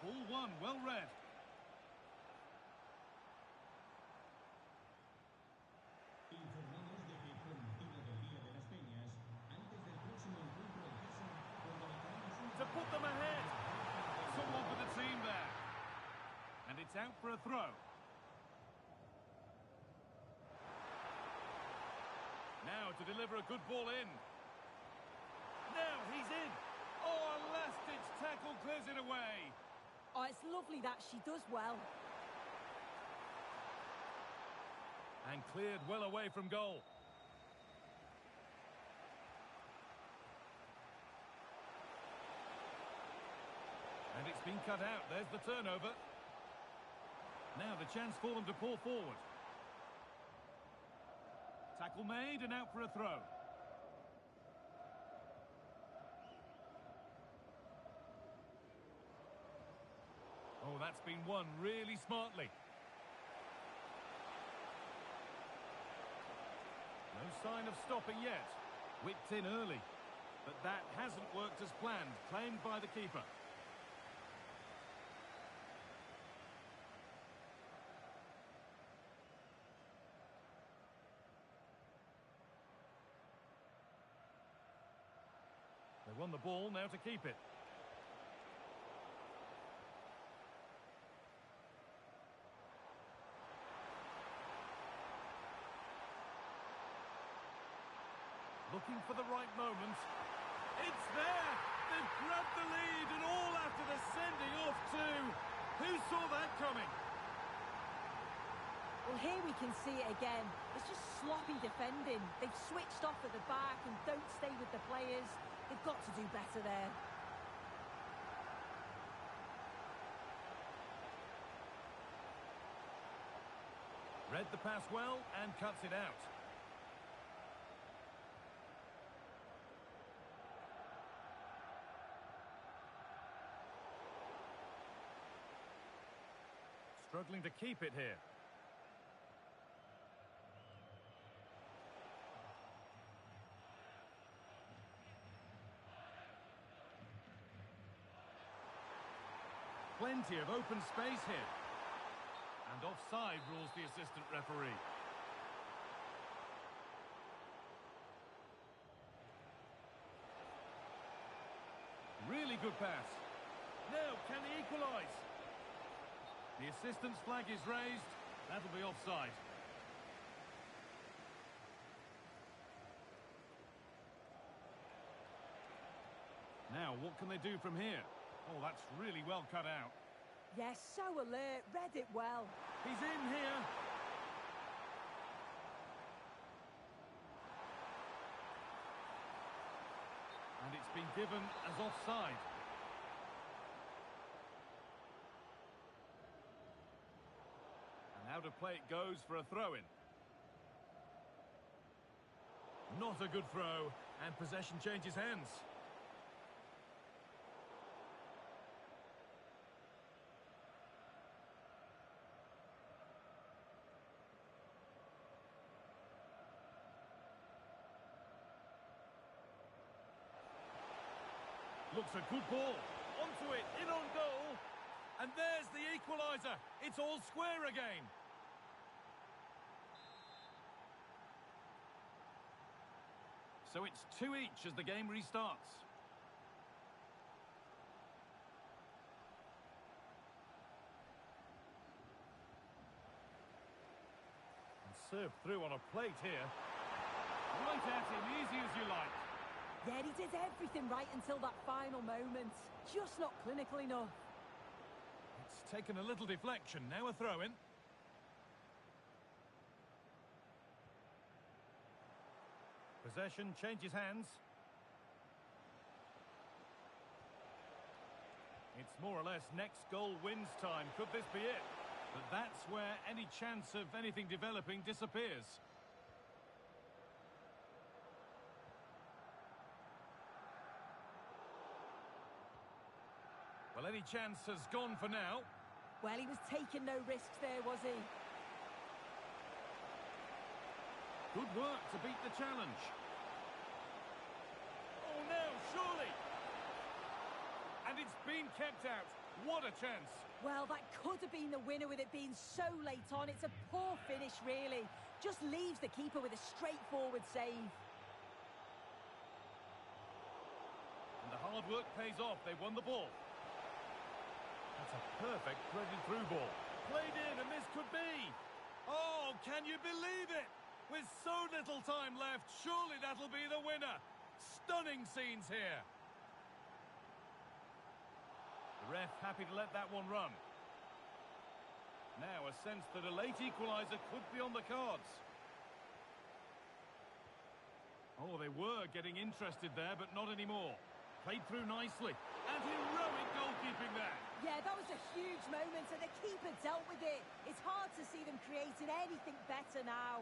Ball one, well read. Informamos de que con motivo del Día de las Peñas, antes del próximo encuentro en casa, organizaremos una... To put them ahead. Someone for the team there. And it's out for a throw. Now to deliver a good ball in. Now he's in. Oh, a last-ditch tackle clears it away. Oh, it's lovely that she does well. And cleared well away from goal. And it's been cut out. There's the turnover. Now the chance for them to pull forward. Tackle made and out for a throw. Oh, that's been won really smartly. No sign of stopping yet. Whipped in early. But that hasn't worked as planned. Claimed by the keeper. They won the ball, now to keep it. Looking for the right moment. It's there! They've grabbed the lead and all after the sending off too. Who saw that coming? Well, here we can see it again. It's just sloppy defending. They've switched off at the back and don't stay with the players. They've got to do better there. Read the pass well and cuts it out. Struggling to keep it here. Plenty of open space here. And offside rules the assistant referee. Really good pass. Now, can he equalise? The assistant's flag is raised. That'll be offside. Now, what can they do from here? Oh, that's really well cut out. Yes, so alert. Read it well. He's in here. And it's been given as offside. And out of play it goes for a throw-in. Not a good throw, and possession changes hands. Looks a good ball. Onto it, in on goal. And there's the equaliser. It's all square again. So it's 2 each as the game restarts. And served through on a plate here. Right at him, easy as you like. Yeah, he did everything right until that final moment. Just not clinical enough. It's taken a little deflection. Now a throw-in. Possession changes hands. It's It's more or less next goal wins time. Could this be it? But that's where any chance of anything developing disappears. Well, any chance has gone for now. Well, he was taking no risks there, was he? Good work to beat the challenge. Oh, no, surely. And it's been kept out. What a chance. Well, that could have been the winner with it being so late on. It's a poor finish, really. Just leaves the keeper with a straightforward save. And the hard work pays off. They won the ball. That's a perfect threaded through ball. Played in, and this could be. Oh, can you believe it? With so little time left, surely that'll be the winner. Stunning scenes here. The ref happy to let that one run. Now a sense that a late equaliser could be on the cards. Oh, they were getting interested there, but not anymore. Played through nicely. And heroic goalkeeping there. Yeah, that was a huge moment, and the keeper dealt with it. It's hard to see them creating anything better now.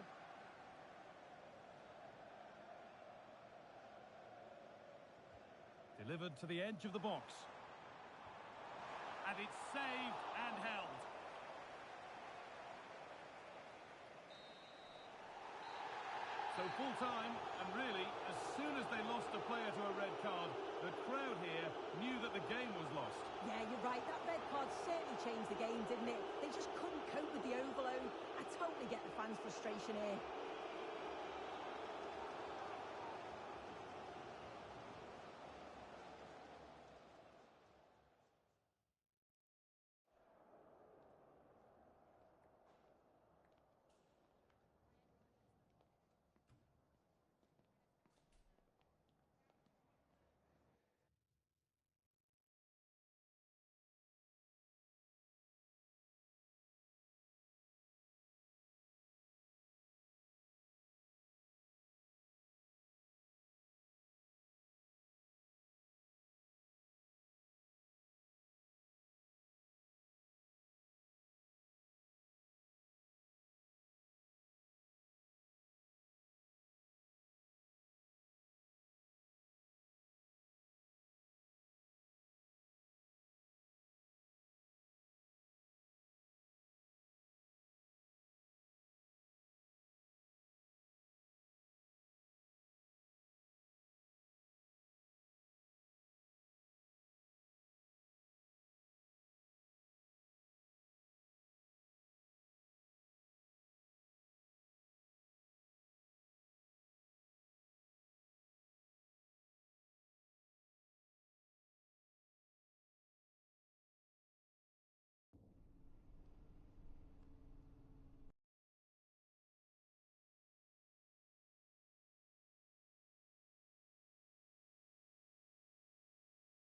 Delivered to the edge of the box. And it's saved and held. So full time, and really, as soon as they lost a player to a red card, the crowd here knew that the game was lost. Yeah, you're right. That red card certainly changed the game, didn't it? They just couldn't cope with the overload. I totally get the fans' frustration here.